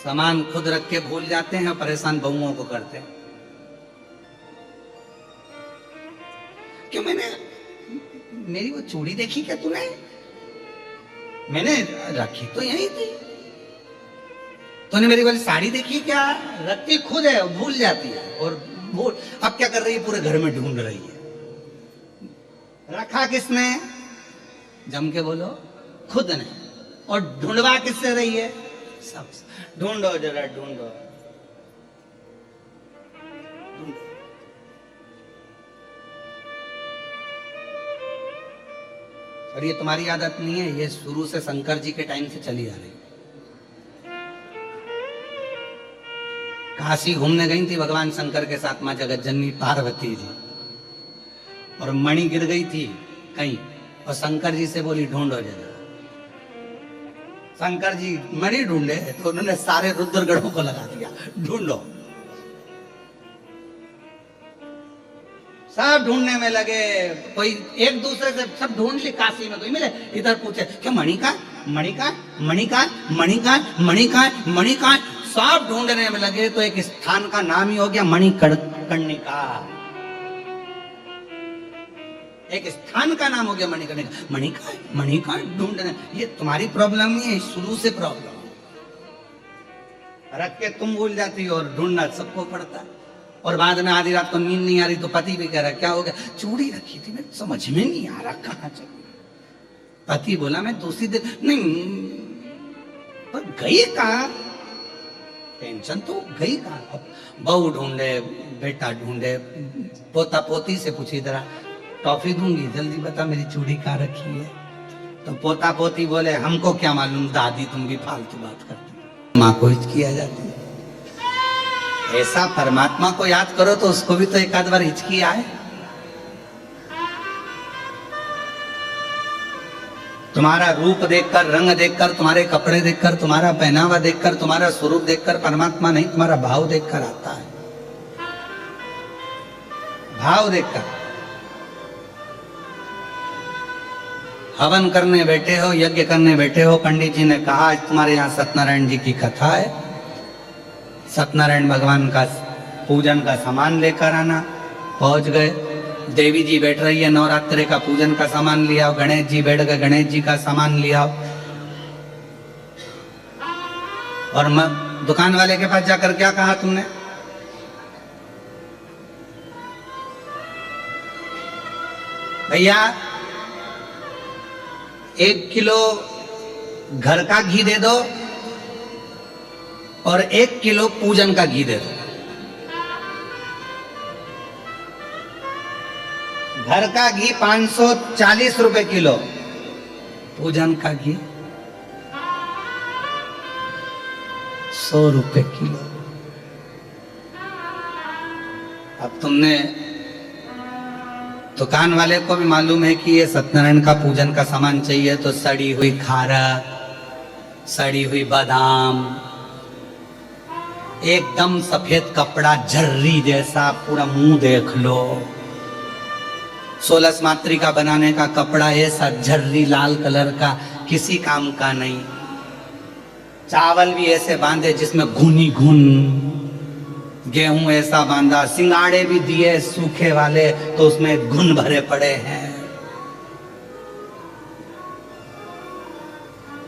सामान खुद रख के भूल जाते हैं और परेशान बहुओं को करते हैं। क्यों? मेरी वो चूड़ी देखी क्या तूने? मैंने रखी तो यही थी। तूने मेरी वाली साड़ी देखी क्या? रखती खुद है, भूल जाती है। और भूल अब क्या कर रही है? पूरे घर में ढूंढ रही है। रखा किसने? जम के बोलो, खुद ने। और ढूंढवा किससे रही है? सब। ढूंढो जरा, ढूंढो। और ये तुम्हारी आदत नहीं है, ये शुरू से शंकर जी के टाइम से चली आ रही है। काशी घूमने गई थी भगवान शंकर के साथ मां जगत जननी पार्वती जी, और मणि गिर गई थी कहीं, और शंकर जी से बोली ढूंढो जरा। शंकर जी मणि ढूंढे तो उन्होंने सारे रुद्रगढ़ों को लगा दिया, ढूंढो। सब ढूंढने में लगे, कोई एक दूसरे से सब ढूंढ ली, काशी में कोई मिले, इधर पूछे क्या मणि का, मणि का, मणि का, मणि का, मणि का, मणि का। सब ढूंढने में लगे तो एक स्थान का नाम ही हो गया मणिकर्णिका। एक स्थान का नाम हो गया मणिकर्णिका। मणिका, मणिका ढूंढने। ये तुम्हारी प्रॉब्लम नहीं है, शुरू से प्रॉब्लम। रख के तुम भूल जाती हो और ढूंढना सबको पड़ता है। और बाद में आधी रात को नींद नहीं आ रही तो पति भी कह रहा क्या हो गया? चूड़ी रखी थी, मैं समझ में नहीं आ रहा कहाँ चली। पति बोला मैं दूसरी दिन नहीं, पर गई कहाँ? टेंशन तो गई कहाँ। बहू ढूंढे, बेटा ढूंढे, पोता पोती से पूछी जरा टॉफी दूंगी, जल्दी बता मेरी चूड़ी कहाँ रखी है। तो पोता पोती बोले हमको क्या मालूम दादी, तुम भी फालतू बात करती। माँ को हिचकी आ जाती है। ऐसा परमात्मा को याद करो तो उसको भी तो एक आध बार हिचकी आए। तुम्हारा रूप देखकर, रंग देखकर, तुम्हारे कपड़े देखकर, तुम्हारा पहनावा देखकर, तुम्हारा स्वरूप देखकर परमात्मा नहीं, तुम्हारा भाव देखकर आता है। भाव देखकर। हवन करने बैठे हो, यज्ञ करने बैठे हो, पंडित जी ने कहा आज तुम्हारे यहाँ सत्यनारायण जी की कथा है, सत्यनारायण भगवान का पूजन का सामान लेकर आना। पहुंच गए, देवी जी बैठ रही है, नवरात्रि का पूजन का सामान लिया। गणेश जी बैठ गए, गणेश जी का सामान लिया। और दुकान वाले के पास जाकर क्या कहा तुमने? भैया 1 किलो घर का घी दे दो और 1 किलो पूजन का घी दे दो। घर का घी 540 रुपए किलो, पूजन का घी 100 रुपए किलो। अब तुमने दुकान वाले को भी मालूम है कि ये सत्यनारायण का पूजन का सामान चाहिए, तो सड़ी हुई खारक, सड़ी हुई बादाम, एकदम सफेद कपड़ा झर्री जैसा, पूरा मुंह देख लो। 16 मातृका बनाने का कपड़ा ऐसा झर्री लाल कलर का, किसी काम का नहीं। चावल भी ऐसे बांधे जिसमें घुनी घुन, गेहूं ऐसा बांधा, सिंगाड़े भी दिए सूखे वाले तो उसमें घुन भरे पड़े हैं।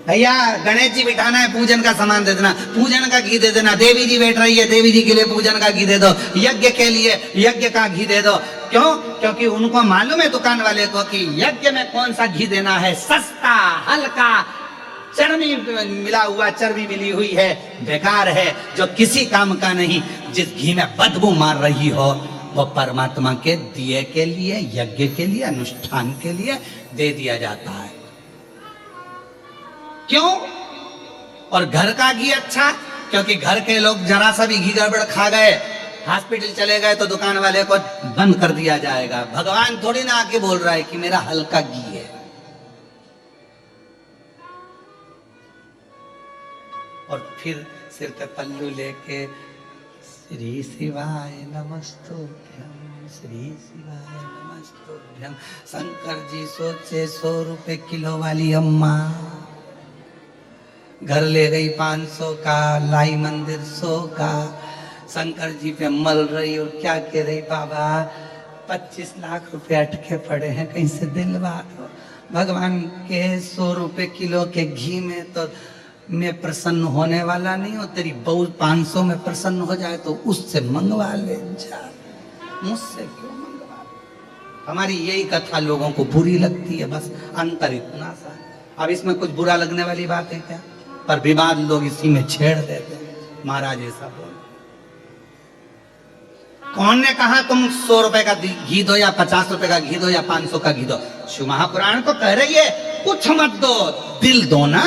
भैया गणेश जी बिठाना है, पूजन का सामान दे देना, पूजन का घी दे देना। देवी जी बैठ रही है, देवी जी के लिए पूजन का घी दे दो। यज्ञ के लिए यज्ञ का घी दे दो। क्यों? क्योंकि उनको मालूम है दुकान वाले को कि यज्ञ में कौन सा घी देना है, सस्ता, हल्का, चर्बी मिला हुआ, चर्बी मिली हुई है, बेकार है, जो किसी काम का नहीं। जिस घी में बदबू मार रही हो वो परमात्मा के दिए के लिए, यज्ञ के लिए, अनुष्ठान के लिए दे दिया जाता है। क्यों? और घर का घी अच्छा, क्योंकि घर के लोग जरा सा भी घी गड़बड़ खा गए, हॉस्पिटल चले गए तो दुकान वाले को बंद कर दिया जाएगा। भगवान थोड़ी ना आके बोल रहा है कि मेरा हल्का घी है। और फिर सिर पे पल्लू लेके श्री शिवाय नमस्तुभ्यं, श्री शिवाय नमस्तुभ्यं। शंकर जी सोचे 100 रुपए किलो वाली अम्मा घर ले गई 500 का, लाई मंदिर 100 का। शंकर जी पे मल रही और क्या कह रही, बाबा 25 लाख रुपए अटके पड़े हैं, कहीं से दिलवा दो। भगवान के 100 रुपए किलो के घी में तो मैं प्रसन्न होने वाला नहीं हूँ। तेरी बहू 500 में प्रसन्न हो जाए तो उससे मंगवा ले जा, मुझसे क्यों मंगवा ले? हमारी यही कथा लोगों को बुरी लगती है, बस अंतर इतना सा। अब इसमें कुछ बुरा लगने वाली बात है क्या? पर विवाद लोग इसी में छेड़ देते हैं। महाराज ऐसा बोल, कौन ने कहा तुम 100 रुपए का घी दो या 50 रुपए का घी दो या 500 का घी दो? शिव महापुराण तो कह रही है कुछ मत दो, दिल दो ना।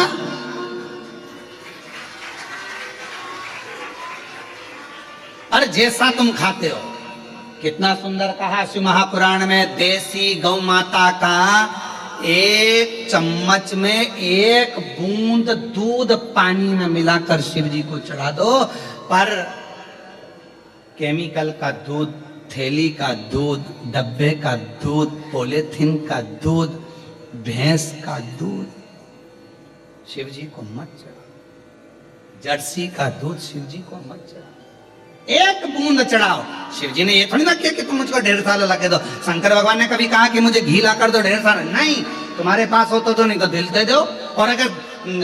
और जैसा तुम खाते हो, कितना सुंदर कहा शिव महापुराण में, देसी गौ माता का 1 चम्मच में 1 बूंद दूध पानी में मिलाकर शिव जी को चढ़ा दो। पर केमिकल का दूध, थैली का दूध, डब्बे का दूध, पॉलीथीन का दूध, भैंस का दूध शिव जी को मत चढ़ाओ। जर्सी का दूध शिव जी को मत चढ़ाओ। 1 बूंद चढ़ाओ। शिव जी ने ये थोड़ी ना किया कि तुम मुझको 1.5 साल लगा दो। शंकर भगवान ने कभी कहा कि मुझे घी ला कर दो 1.5 साल? नहीं, तुम्हारे पास हो तो नहीं तो दिल दे दो। और अगर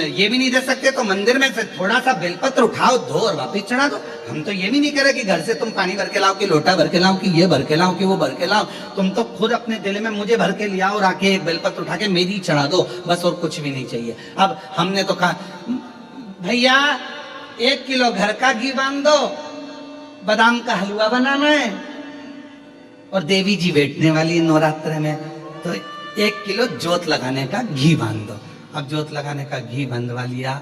ये भी नहीं दे सकते तो मंदिर में से थोड़ा सा बेलपत्र उठाओ, धो और वापिस चढ़ा दो। हम तो ये भी नहीं कह रहे कि घर से तुम पानी भर के लाओ, कि लोटा भर के लाओ, कि ये भर के लाओ, कि वो भर के लाओ। तुम तो खुद अपने दिल में मुझे भर के लिया और आके एक बेलपत्र उठा के मेरी चढ़ा दो, बस, और कुछ भी नहीं चाहिए। अब हमने तो कहा भैया 1 किलो घर का घी बांध दो, बादाम का हलवा बनाना है, और देवी जी बैठने वाली नवरात्र में, तो 1 किलो जोत लगाने का घी बांध दो। अब जोत लगाने का घी बंधवा लिया,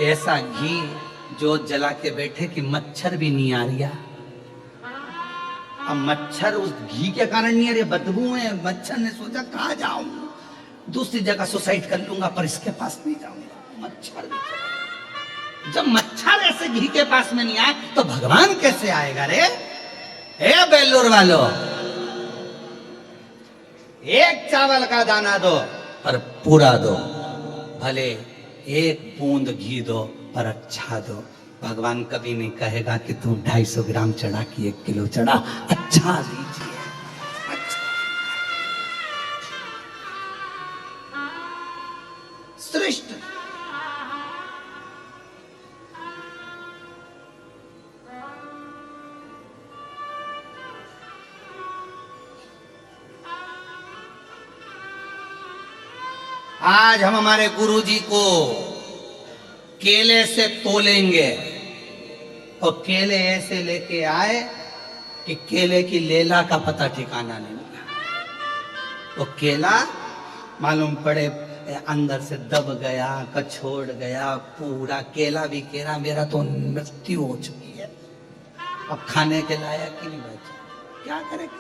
ऐसा घी जोत जला के बैठे कि मच्छर भी नहीं आ रहा। अब मच्छर उस घी के कारण नहीं आ रही, बदबू है। मच्छर ने सोचा कहाँ जाऊं, दूसरी जगह सुसाइड कर लूंगा, पर इसके पास नहीं जाऊंगा। मच्छर भी चला। जब मच्छर ऐसे घी के पास में नहीं आए तो भगवान कैसे आएगा रे? हे बेलूर वालों, एक चावल का दाना दो पर पूरा दो, भले एक बूंद घी दो पर अच्छा दो। भगवान कभी नहीं कहेगा कि तू 250 ग्राम चढ़ा कि 1 किलो चढ़ा, अच्छा दीजिए, अच्छा। श्रेष्ठ। आज हम हमारे गुरुजी को केले से तोलेंगे, और केले ऐसे लेके आए कि केले की लेला का पता ठिकाना नहीं मिला। वो केला मालूम पड़े अंदर से दब गया, कछोड़ गया, पूरा केला भी केला, मेरा तो मृत्यु हो चुकी है, अब खाने के लायक ही नहीं बचा, क्या करेंगे?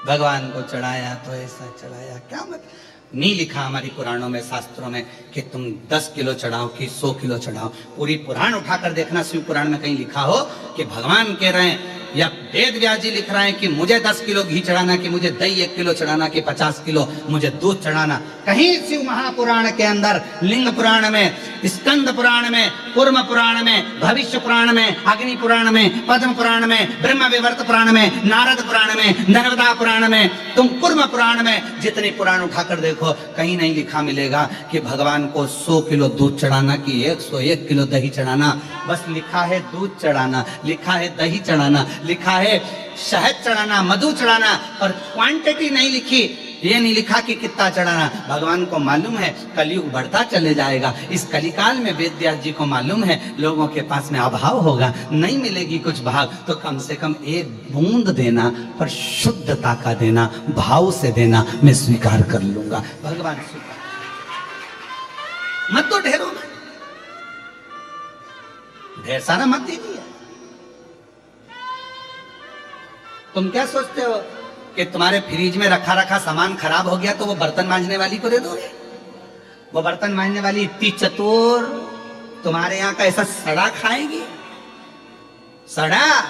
भगवान को चढ़ाया तो ऐसा चढ़ाया, क्या मतलब? नहीं लिखा हमारी पुराणों में, शास्त्रों में कि तुम 10 किलो चढ़ाओ कि 100 किलो चढ़ाओ। पूरी पुराण उठाकर देखना, शिव पुराण में कहीं लिखा हो कि भगवान कह रहे हैं या वेद व्यास जी लिख रहे हैं कि मुझे 10 किलो घी चढ़ाना, कि मुझे दही 1 किलो चढ़ाना, कि 50 किलो मुझे दूध चढ़ाना। कहीं शिव महापुराण के अंदर, लिंग पुराण में, स्कंद पुराण में, कूर्म पुराण में, भविष्य पुराण में, अग्नि पुराण में, पद्म पुराण में, ब्रह्म विवर्त पुराण में, नारद पुराण में, नर्मदा पुराण में, तुम कूर्म पुराण में जितने पुराण उठाकर देखो, कहीं नहीं लिखा मिलेगा कि भगवान को 100 किलो दूध चढ़ाना कि 101 किलो दही चढ़ाना। बस लिखा है दूध चढ़ाना, लिखा है दही चढ़ाना, लिखा है शहद चढ़ाना, मधु चढ़ाना, और क्वांटिटी नहीं लिखी। ये नहीं लिखा कि कितना चढ़ाना। भगवान को मालूम है कलयुग बढ़ता चले जाएगा, इस कलिकाल में वेद व्यास जी को मालूम है लोगों के पास में अभाव होगा, नहीं मिलेगी कुछ भाव, तो कम से कम 1 बूंद देना, पर शुद्धता का देना, भाव से देना, मैं स्वीकार कर लूंगा। भगवान स्वीकार मत तो ढेरों में, ढेर सारा मत दीजिए। तुम क्या सोचते हो कि तुम्हारे फ्रिज में रखा रखा सामान खराब हो गया तो वो बर्तन मांजने वाली को दे दोगे? वो बर्तन मांजने वाली इतनी चतुर तुम्हारे यहाँ का ऐसा सड़ा खाएगी? सड़ा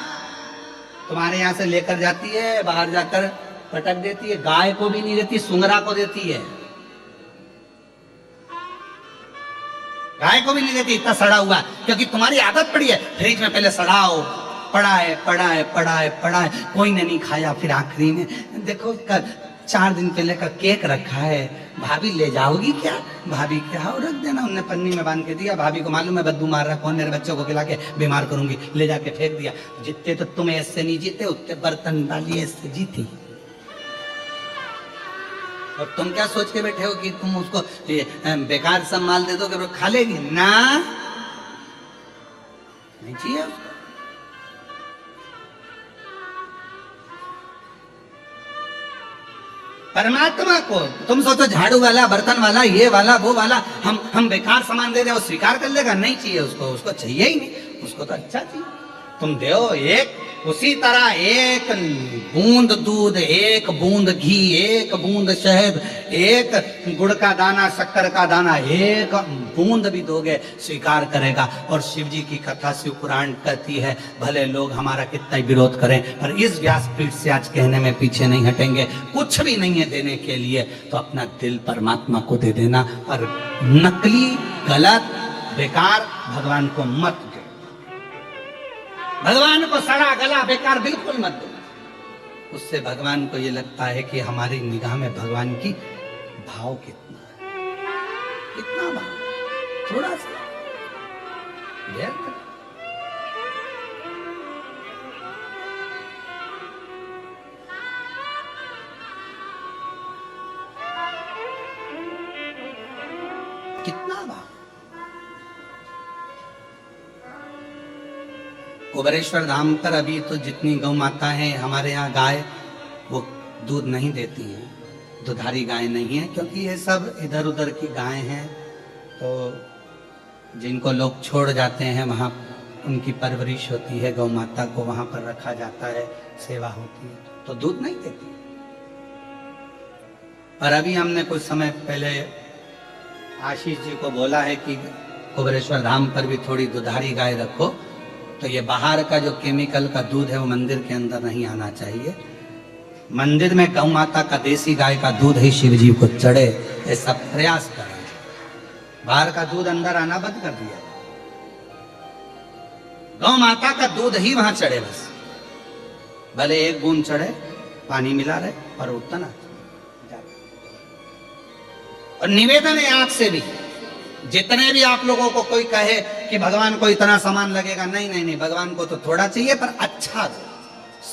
तुम्हारे यहाँ से लेकर जाती है, बाहर जाकर पटक देती है। गाय को भी नहीं देती, सुंगरा को देती है। गाय को भी नहीं देती इतना सड़ा हुआ, क्योंकि तुम्हारी आदत पड़ी है फ्रिज में पहले सड़ाओ, पड़ा है पड़ा है पड़ा है पड़ा है, कोई ने नहीं खाया, फिर आखिरी में देखो 4 दिन पहले का केक रखा है, भाभी ले जाओगी क्या? भाभी क्या हो, रख देना। उन्होंने पन्नी में बांध के दिया, भाभी को मालूम है बदबू मार रहा, कौन मेरे बच्चों को खिला के बीमार करूंगी, ले जाके फेंक दिया। जितने तो तुम ऐसे नहीं जीते, उतने बर्तन वाली ऐसे जीती। और तुम क्या सोच के बैठे हो कि तुम उसको बेकार सब माल दे दोगे, खा लेगी ना? नहीं चाहिए उसको। परमात्मा को तुम सोचो झाड़ू वाला, बर्तन वाला, ये वाला, वो वाला, हम बेकार सामान दे दे, वो स्वीकार कर लेगा? नहीं चाहिए उसको, उसको चाहिए ही नहीं, उसको तो अच्छा चाहिए। तुम दो एक, उसी तरह 1 बूंद दूध, 1 बूंद घी, 1 बूंद शहद, 1 गुड़ का दाना, शक्कर का दाना, 1 बूंद भी दोगे स्वीकार करेगा। और शिव जी की कथा शिव पुराण कहती है, भले लोग हमारा कितना ही विरोध करें, पर इस व्यासपीठ से आज कहने में पीछे नहीं हटेंगे। कुछ भी नहीं है देने के लिए, तो अपना दिल परमात्मा को दे देना, और नकली, गलत, बेकार भगवान को मत। भगवान को सड़ा गला बेकार बिल्कुल मत दो। उससे भगवान को ये लगता है कि हमारी निगाह में भगवान की भाव कितना है, कितना भाव, थोड़ा सा कितना भाव। कुबेरेश्वर धाम पर अभी तो जितनी गौ माता है हमारे यहाँ गाय, वो दूध नहीं देती हैं, दुधारी गाय नहीं है, क्योंकि ये सब इधर उधर की गाय हैं। तो जिनको लोग छोड़ जाते हैं वहाँ उनकी परवरिश होती है, गौ माता को वहाँ पर रखा जाता है, सेवा होती है, तो दूध नहीं देती। और अभी हमने कुछ समय पहले आशीष जी को बोला है कि कुबेरेश्वर धाम पर भी थोड़ी दुधारी गाय रखो, तो ये बाहर का जो केमिकल का दूध है वो मंदिर के अंदर नहीं आना चाहिए। मंदिर में गौ माता का देसी गाय का दूध ही शिव जी को चढ़े, ऐसा प्रयास करें। बाहर का दूध अंदर आना बंद कर दिया, गौ माता का दूध ही वहां चढ़े, बस भले एक बूंद चढ़े, पानी मिला रहे और उतना। और निवेदन है आंख से भी, जितने भी आप लोगों को कोई कहे कि भगवान को इतना सामान लगेगा, नहीं नहीं नहीं, भगवान को तो थोड़ा चाहिए पर अच्छा दो,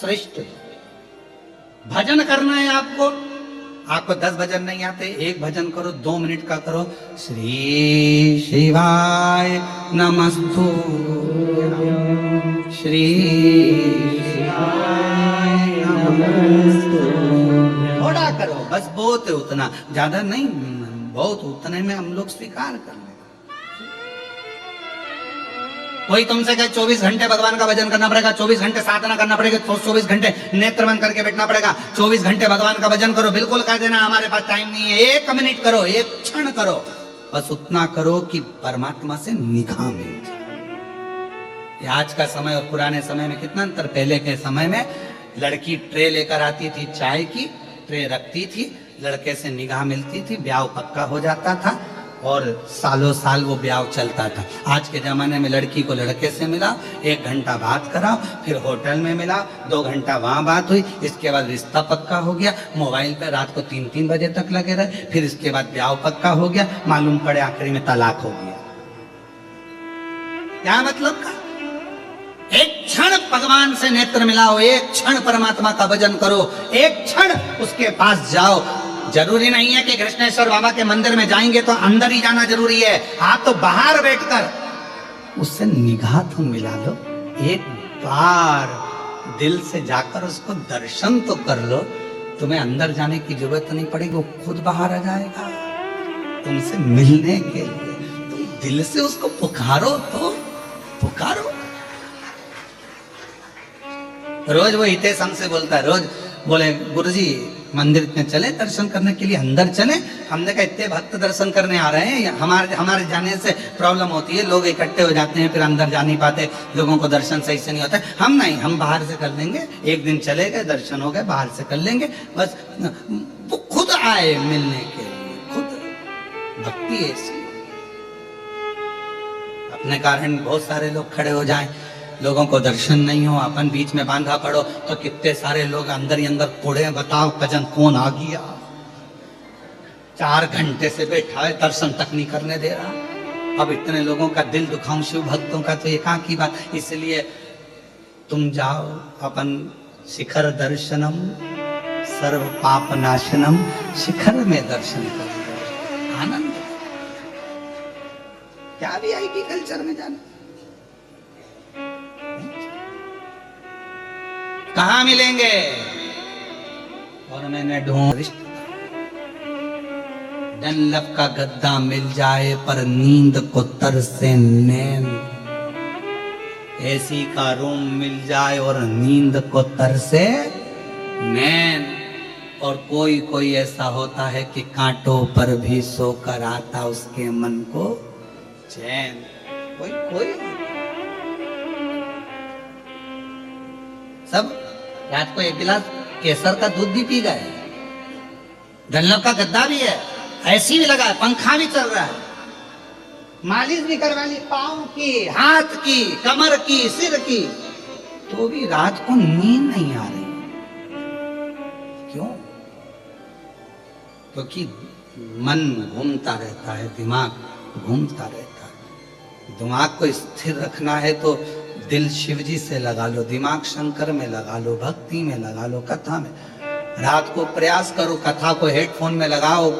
श्रेष्ठ दो। भजन करना है आपको, आपको 10 भजन नहीं आते, एक भजन करो, 2 मिनट का करो। श्री शिवाय नमस्तु, श्री शिवाय नमस्तु, थोड़ा करो, बस बहुत है उतना, ज्यादा नहीं, बहुत उतने में हम लोग स्वीकार कर लें। कोई तुमसे कहे 24 घंटे भगवान का भजन करना पड़ेगा, 24 घंटे साधना करना पड़ेगा, 24 घंटे नेत्र बंद करके बैठना पड़ेगा, 24 घंटे भगवान का भजन करो, बिल्कुल कह देना हमारे पास टाइम नहीं है। 1 मिनट करो, 1 क्षण करो, बस उतना करो कि परमात्मा से निगाह मिल जाए। आज का समय और पुराने समय में कितना अंतर। पहले के समय में लड़की ट्रे लेकर आती थी, चाय की ट्रे रखती थी, लड़के से निगाह मिलती थी, ब्याह पक्का हो जाता था और सालों साल वो ब्याह चलता था। आज के जमाने में लड़की को लड़के से मिला, 1 घंटा बात कराओ, फिर होटल में मिला, 2 घंटा वहां बात हुई, इसके बाद रिश्ता पक्का हो गया, मोबाइल पे रात को 3-3 बजे तक लगे रहे, फिर इसके बाद ब्याह पक्का हो गया, मालूम पड़े आखिरी में तलाक हो गया। क्या मतलब का? एक क्षण भगवान से नेत्र मिलाओ, एक क्षण परमात्मा का भजन करो, एक क्षण उसके पास जाओ। जरूरी नहीं है कि कृष्णेश्वर बाबा के मंदिर में जाएंगे तो अंदर ही जाना जरूरी है, आप तो बाहर बैठकर उससे निगाह तो मिला लो, एक बार दिल से जाकर उसको दर्शन तो कर लो। तुम्हें अंदर जाने की जरूरत नहीं पड़ेगी, वो खुद बाहर आ जाएगा तुमसे मिलने के लिए। तुम दिल से उसको पुकारो तो पुकारो। रोज वो हितेश हमसे बोलता है, रोज बोले गुरुजी मंदिर में चले दर्शन करने के लिए, अंदर चले। हमने कहा इतने भक्त दर्शन करने आ रहे हैं, हमारे जाने से प्रॉब्लम होती है, लोग इकट्ठे हो जाते हैं, फिर अंदर जा नहीं पाते, लोगों को दर्शन सही से नहीं होता। हम नहीं, हम बाहर से कर लेंगे, एक दिन चले गए, दर्शन हो गए, बाहर से कर लेंगे, बस वो खुद आए मिलने के लिए, खुद। भक्ति ऐसी, अपने कारण बहुत सारे लोग खड़े हो जाएं, लोगों को दर्शन नहीं हो, अपन बीच में बांधा पड़ो तो कितने सारे लोग अंदर ही अंदर पड़े, बताओ भजन कौन आ गया, 4 घंटे से बैठा है, दर्शन तक नहीं करने दे रहा। अब इतने लोगों का दिल दुखाऊं शिव भक्तों का, तो एकांत की बात। इसलिए तुम जाओ, अपन शिखर दर्शनम सर्व पाप नाशनम, शिखर में दर्शन करो, आनंद। क्या वीआईपी कल्चर में जाना, कहां मिलेंगे? और मैंने ढूंढ, डनलप का गद्दा मिल जाए पर नींद को तरसे नैन, एसी का रूम मिल जाए और नींद को तरसे नैन। और कोई कोई ऐसा होता है कि कांटों पर भी सोकर आता उसके मन को चैन। कोई कोई सब रात को 1 गिलास केसर का दूध भी पी गए, डनलप का गद्दा भी है, ऐसी भी लगा है, पंखा भी चल रहा है, मालिश भी करवा ली, पाँव की, हाथ की, कमर की, सिर की, तो भी रात को नींद नहीं आ रही। क्यों? क्योंकि मन घूमता रहता है, दिमाग घूमता रहता है। दिमाग को स्थिर रखना है तो दिल शिव जी से लगा लो, दिमाग शंकर में लगा लो, भक्ति में लगा लो, कथा में। रात को प्रयास करो, कथा को हेडफोन में लगाओ,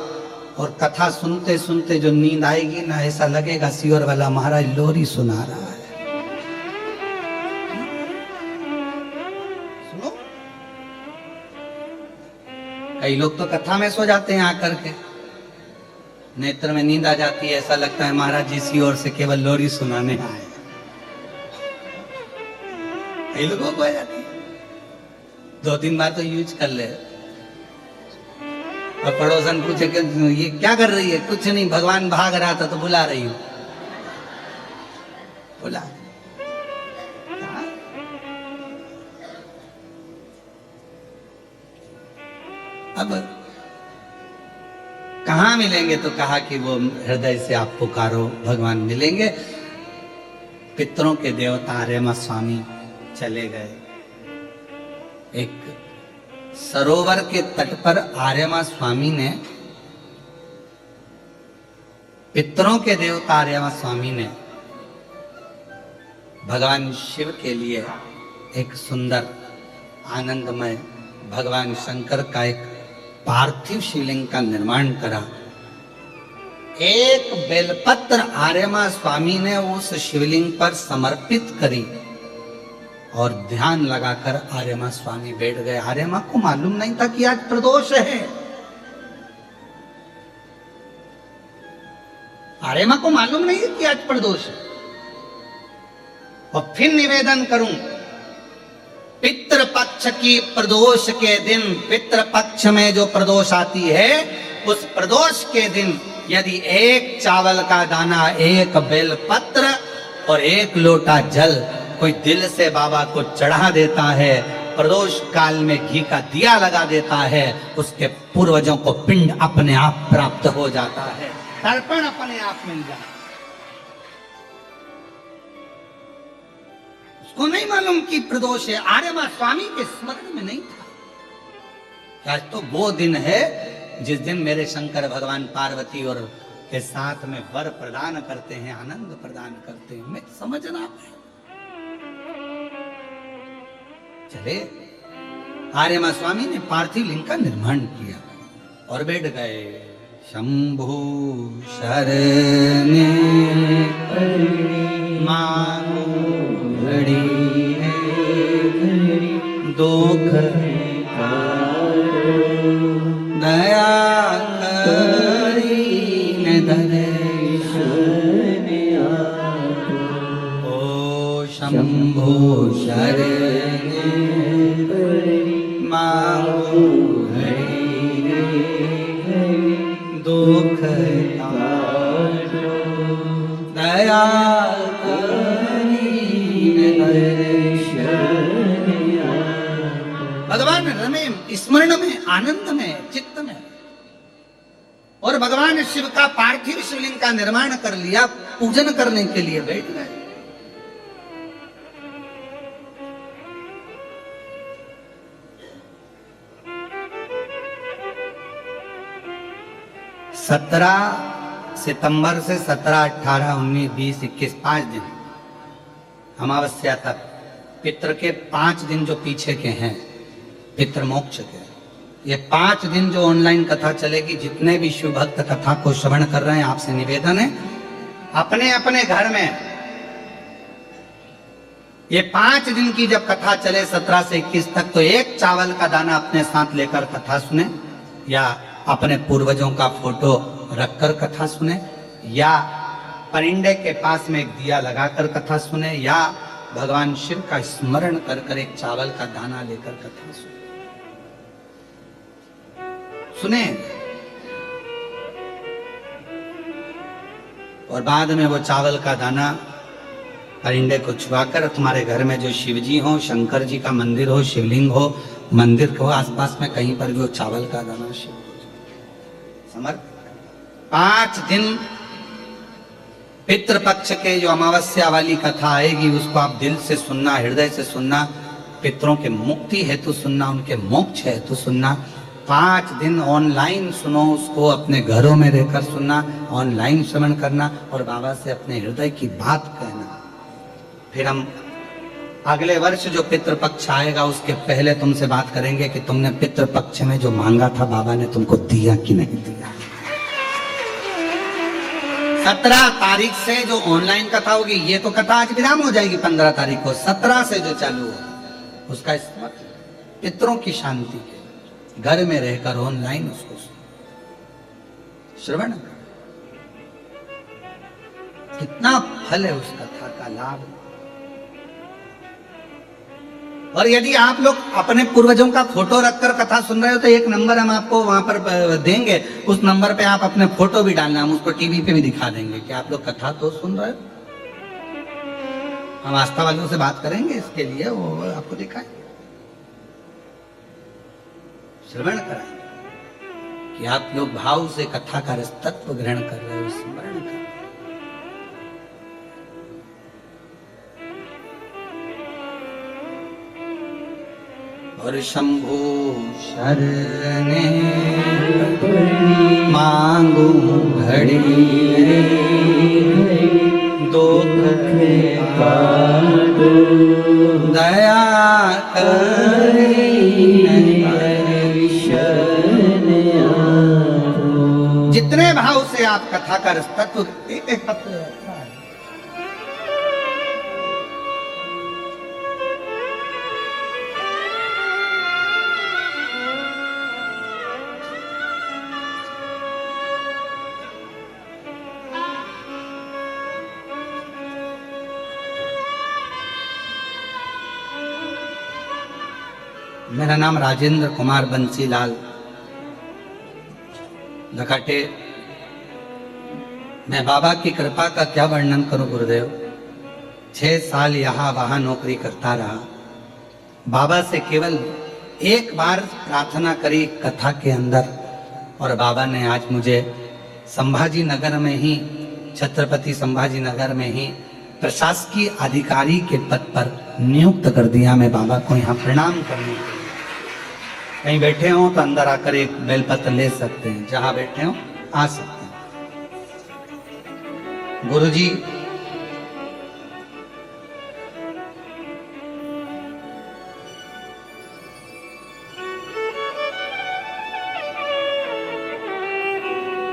और कथा सुनते सुनते जो नींद आएगी ना, ऐसा लगेगा सियोर वाला महाराज लोरी सुना रहा है। सुनो, कई लोग तो कथा में सो जाते हैं आकर के, नेत्र में नींद आ जाती है, ऐसा लगता है महाराज जी सी ओर से केवल लोरी सुनाने आए। कई लोगों को आ जाती है, 2-3 बार तो यूज कर ले। और पड़ोसन पूछे कि ये क्या कर रही है? कुछ नहीं, भगवान भाग रहा था तो बुला रही हूं। बुला अब कहाँ मिलेंगे? तो कहा कि वो हृदय से आप पुकारो, भगवान मिलेंगे। पितरों के देवता आर्यमा स्वामी चले गए। एक सरोवर के तट पर आर्यमा स्वामी ने, पितरों के देवता आर्यमा स्वामी ने भगवान शिव के लिए एक सुंदर आनंदमय भगवान शंकर का एक पार्थिव शिवलिंग का निर्माण करा। एक बेलपत्र आर्यमा स्वामी ने उस शिवलिंग पर समर्पित करी और ध्यान लगाकर आर्यमा स्वामी बैठ गए। आर्यमा को मालूम नहीं था कि आज प्रदोष है। आर्यमा को मालूम नहीं है कि आज प्रदोष है। और फिर निवेदन करूं, पितृपक्ष की प्रदोष के दिन, पितृपक्ष में जो प्रदोष आती है, उस प्रदोष के दिन यदि एक चावल का दाना, एक बेलपत्र और एक लोटा जल कोई दिल से बाबा को चढ़ा देता है, प्रदोष काल में घी का दिया लगा देता है, उसके पूर्वजों को पिंड अपने आप प्राप्त हो जाता है, तर्पण अपने आप मिल जाता है। उसको नहीं मालूम कि प्रदोष है। आर्यमा स्वामी के स्मरण में नहीं था। आज तो वो दिन है जिस दिन मेरे शंकर भगवान पार्वती और के साथ में वर प्रदान करते हैं, आनंद प्रदान करते हैं। मैं समझना है। चले, आर्यमा स्वामी ने पार्थिव लिंग का निर्माण किया और बैठ गए। शंभु शरणे मांगो घड़ी दुख दया करी दर्शन ओ शंभु शरणे मांगो दुख दया भगवान रमे स्मरण में, आनंद में, चित्त में। और भगवान शिव का पार्थिव शिवलिंग का निर्माण कर लिया, पूजन करने के लिए बैठ गए। सितंबर से 17, 18, 19, 20, 21 5 दिन अमावस्या तक पितृ के 5 दिन जो पीछे के हैं, पितृ मोक्ष के, ये 5 दिन जो ऑनलाइन कथा चलेगी, जितने भी शिव भक्त कथा को श्रवण कर रहे हैं, आपसे निवेदन है अपने अपने घर में ये 5 दिन की जब कथा चले 17 से 21 तक, तो एक चावल का दाना अपने साथ लेकर कथा सुने, या अपने पूर्वजों का फोटो रखकर कथा सुने, या परिंदे के पास में एक दिया लगाकर कथा सुने, या भगवान शिव का स्मरण कर कर एक चावल का दाना लेकर कथा सुने। और बाद में वो चावल का दाना परिंदे को छुआकर तुम्हारे घर में जो शिव जी हो, शंकर जी का मंदिर हो, शिवलिंग हो, मंदिर को आसपास में कहीं पर भी वो चावल का दाना शिव समर्थ। 5 दिन पितृपक्ष के जो अमावस्या वाली कथा आएगी, उसको आप दिल से सुनना, हृदय से सुनना, पितरों के मुक्ति हेतु सुनना, उनके मोक्ष हेतु सुनना। 5 दिन ऑनलाइन सुनो, उसको अपने घरों में रहकर सुनना, ऑनलाइन श्रवण करना और बाबा से अपने हृदय की बात कहना। फिर हम अगले वर्ष जो पितृपक्ष आएगा, उसके पहले तुमसे बात करेंगे कि तुमने पितृपक्ष में जो मांगा था, बाबा ने तुमको दिया कि नहीं दिया। 17 तारीख से जो ऑनलाइन कथा होगी, ये तो कथा आज विराम हो जाएगी 15 तारीख को, 17 से जो चालू होगा उसका इस्तेमाल पितरों की शांति के घर में रहकर ऑनलाइन उसको श्रवण, कितना फल है उस कथा का लाभ। और यदि आप लोग अपने पूर्वजों का फोटो रखकर कथा सुन रहे हो तो एक नंबर हम आपको वहां पर देंगे, उस नंबर पे आप अपने फोटो भी डालना, हम उसको टीवी पे भी दिखा देंगे कि आप लोग कथा तो सुन रहे हो। हम आस्था वालों से बात करेंगे इसके लिए, वो आपको दिखाएंगे, श्रवण कराएंगे कि आप लोग भाव से कथा का रस तत्व ग्रहण कर रहे हो, स्मरण कर रहे हो। और शंभु शरणे मांगू घड़ी दुख दया करी, जितने भाव से आप कथा का रस तत्व एक पत्र मेरा नाम राजेंद्र कुमार बंसीलाल लखाटे। मैं बाबा की कृपा का क्या वर्णन करूं गुरुदेव। 6 साल यहाँ वहां नौकरी करता रहा। बाबा से केवल एक बार प्रार्थना करी कथा के अंदर, और बाबा ने आज मुझे संभाजी नगर में ही, छत्रपति संभाजी नगर में ही प्रशासकीय अधिकारी के पद पर नियुक्त कर दिया। मैं बाबा को यहाँ प्रणाम करने के लिए, कहीं बैठे हो तो अंदर आकर एक बेलपत्र ले सकते हैं, जहां बैठे हो आ सकते हैं। गुरुजी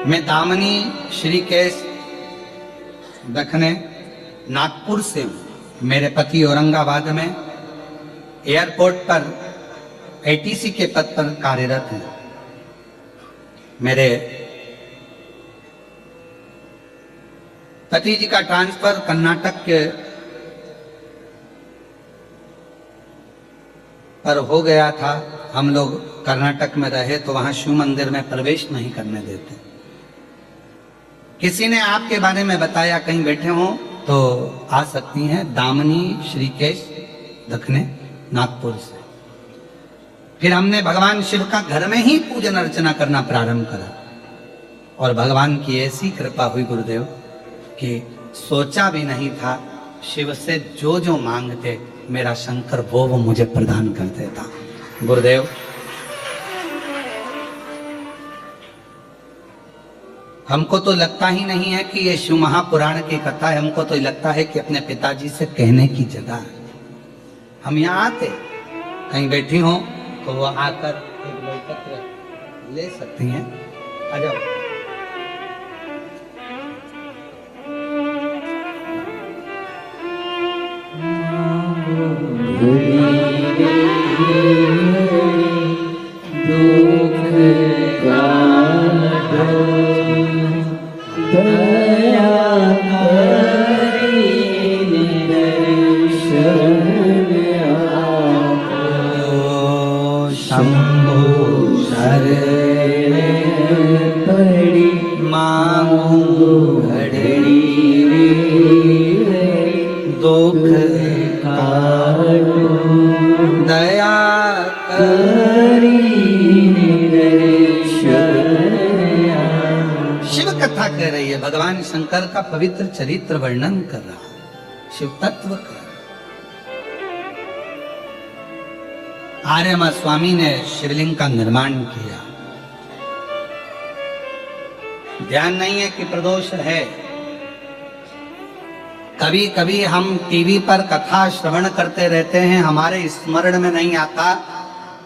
मैं दामनी श्रीकेश दखने नागपुर से हूं। मेरे पति औरंगाबाद में एयरपोर्ट पर एटीसी के पद पर कार्यरत हैं। मेरे पति जी का ट्रांसफर कर्नाटक के पर हो गया था। हम लोग कर्नाटक में रहे तो वहां शिव मंदिर में प्रवेश नहीं करने देते। किसी ने आपके बारे में बताया, कहीं बैठे हो तो आ सकती हैं, दामनी श्रीकेश दखने नागपुर से। फिर हमने भगवान शिव का घर में ही पूजन अर्चना करना प्रारंभ करा, और भगवान की ऐसी कृपा हुई गुरुदेव कि सोचा भी नहीं था, शिव से जो जो मांगते मेरा शंकर वो मुझे प्रदान कर देता। गुरुदेव हमको तो लगता ही नहीं है कि ये शिव महापुराण की कथा है, हमको तो लगता है कि अपने पिताजी से कहने की जगह है। हम यहाँ आते, कहीं बैठी हो तो वो आकर एक बेलपत्र ले सकती हैं। आ जाओ। शिव कथा कह रही है, भगवान शंकर का पवित्र चरित्र वर्णन कर रहा, शिव तत्व कर। आर्यमा स्वामी ने शिवलिंग का निर्माण किया। ध्यान नहीं है कि प्रदोष है। कभी कभी हम टीवी पर कथा श्रवण करते रहते हैं, हमारे स्मरण में नहीं आता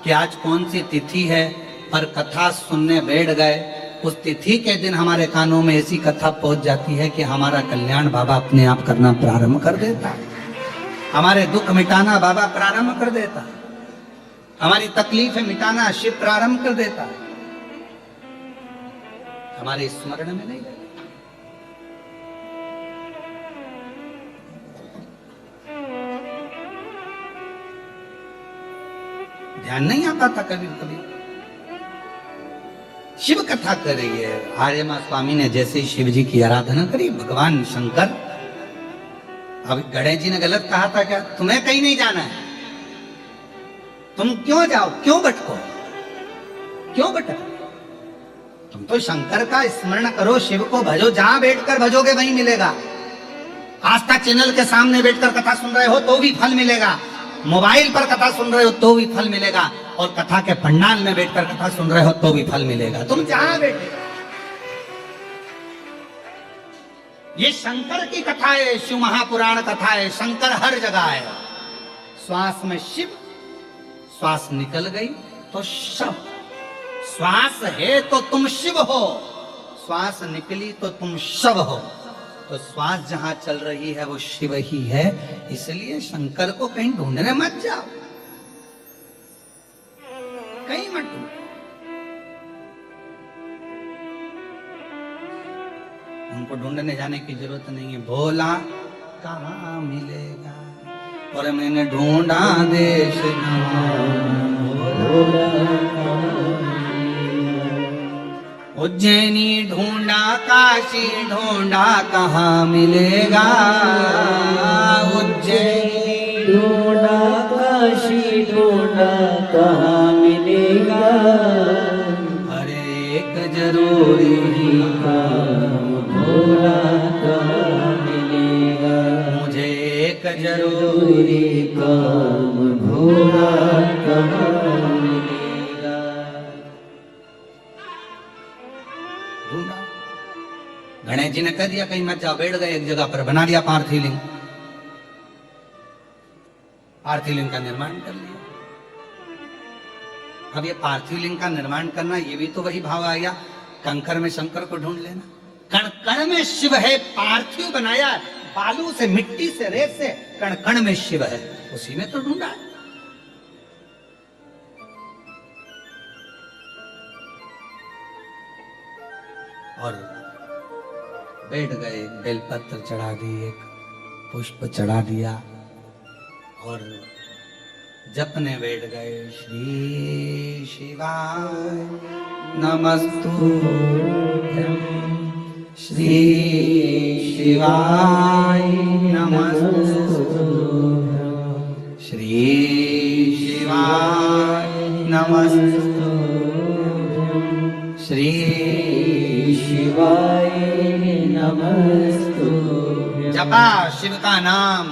कि आज कौन सी तिथि है, पर कथा सुनने बैठ गए उस तिथि के दिन हमारे कानों में ऐसी कथा पहुंच जाती है कि हमारा कल्याण बाबा अपने आप करना प्रारंभ कर देता है, हमारे दुख मिटाना बाबा प्रारंभ कर देता है, हमारी तकलीफें मिटाना शिव प्रारंभ कर देता है, हमारे स्मरण में नहीं रहता। ध्यान नहीं आता था कभी कभी। शिव कथा करी है आर्यमा स्वामी ने, जैसे ही शिव जी की आराधना करी भगवान शंकर, अब गणेश जी ने गलत कहा था क्या? तुम्हें कहीं नहीं जाना है, तुम क्यों जाओ, क्यों भटको, क्यों भटको? तुम तो शंकर का स्मरण करो, शिव को भजो, जहां बैठकर भजोगे वहीं मिलेगा। आस्था चैनल के सामने बैठकर कथा सुन रहे हो तो भी फल मिलेगा, मोबाइल पर कथा सुन रहे हो तो भी फल मिलेगा, और कथा के पंडाल में बैठकर कथा सुन रहे हो तो भी फल मिलेगा, तुम जहां बैठे। ये शंकर की कथा है, शिव महापुराण कथा है, शंकर हर जगह है। श्वास में शिव, श्वास निकल गई तो शव, श्वास है तो तुम शिव हो, श्वास निकली तो तुम शव हो। तो श्वास जहां चल रही है वो शिव ही है, इसलिए शंकर को कहीं ढूंढने मत जाओ, कहीं मत ढूंढो। उनको ढूंढने जाने की जरूरत नहीं है। भोला कहाँ मिलेगा, और मैंने ढूंढा देश उज्जैनी ढूंढा, काशी ढूंढा, कहाँ मिलेगा। उज्जैनी ढूंढा, काशी ढूंढा, कहाँ मिलेगा। अरे एक जरूरी काम भोला कहाँ मिलेगा। मुझे एक जरूरी काम भोला कहाँ मिलेगा। ढूंढा। गणेश जी ने कह दिया कहीं मत जाओ, बैठ गए एक जगह पर, बना दिया पार्थिव लिंग, पार्थिव लिंग का निर्माण कर लिया। अब ये पार्थिव लिंग का निर्माण करना, ये भी तो वही भाव आ गया, कंकर में शंकर को ढूंढ लेना। कण कण में शिव है, पार्थिव बनाया बालू से, मिट्टी से, रेत से, कण कण में शिव है, उसी में तो ढूंढा है। और बैठ गए, बेलपत्र चढ़ा दी, एक पुष्प चढ़ा दिया और जपने बैठ गए। श्री शिवाय नमस्तुभ्यं, श्री शिवाय नमस्तुभ्यं, श्री शिवाय नमस्तुभ्यं, श्री शिवाय नमस्तुभ्यं। जपा, शिव का नाम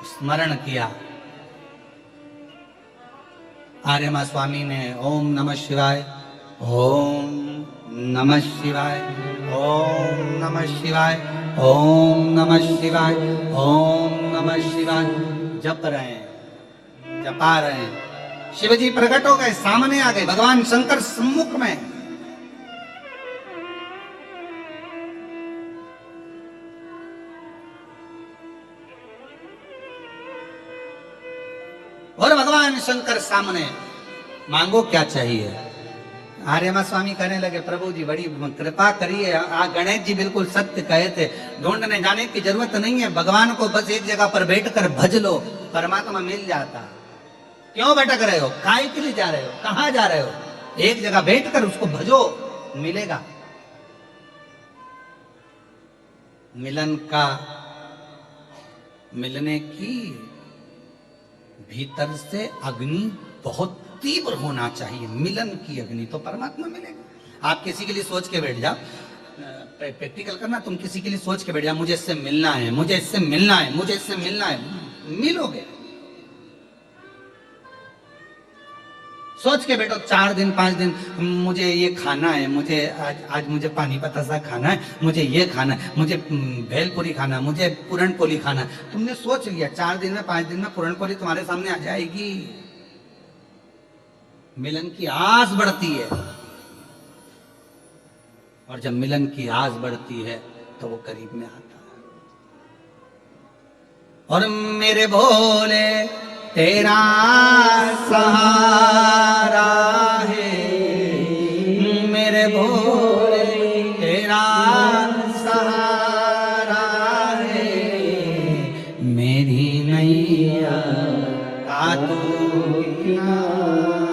स्मरण किया। आर्यमा स्वामी ने ओम नमः शिवाय, ओम नमः शिवाय, ओम नमः शिवाय, ओम नमः शिवाय, ओम नमः शिवाय जप रहे हैं, जपा रहे हैं। शिवजी प्रकट हो गए, सामने आ गए, भगवान शंकर सम्मुख में। और भगवान शंकर सामने, मांगो क्या चाहिए। आर्यमा स्वामी कहने लगे प्रभु जी बड़ी कृपा करिए, गणेश जी बिल्कुल सत्य कहे थे, ढूंढने जाने की जरूरत नहीं है, भगवान को बस एक जगह पर बैठकर भज लो, परमात्मा मिल जाता। क्यों भटक रहे हो, काहे के लिए जा रहे हो, कहां जा रहे हो, एक जगह बैठकर उसको भजो, मिलेगा। मिलन का, मिलने की भीतर से अग्नि बहुत तीव्र होना चाहिए, मिलन की अग्नि, तो परमात्मा मिलेगा। आप किसी के लिए सोच के बैठ जाओ, प्रैक्टिकल करना, तुम किसी के लिए सोच के बैठ जाओ, मुझे इससे मिलना है, मुझे इससे मिलना है, मुझे इससे मिलना है, मिलोगे। सोच के बैठो 4 दिन 5 दिन, मुझे ये खाना है, मुझे आज मुझे पानी पतासा खाना है, मुझे ये खाना है, मुझे भेलपुरी खाना है, मुझे पूरनपोली खाना है। तुमने सोच लिया, 4 दिन में 5 दिन में पूरनपोली तुम्हारे सामने आ जाएगी। मिलन की आस बढ़ती है, और जब मिलन की आस बढ़ती है तो वो करीब में आता है। और मेरे भोले तेरा सहारा है, मेरे भोले तेरा सहारा है, मेरी नैया का तू किनारा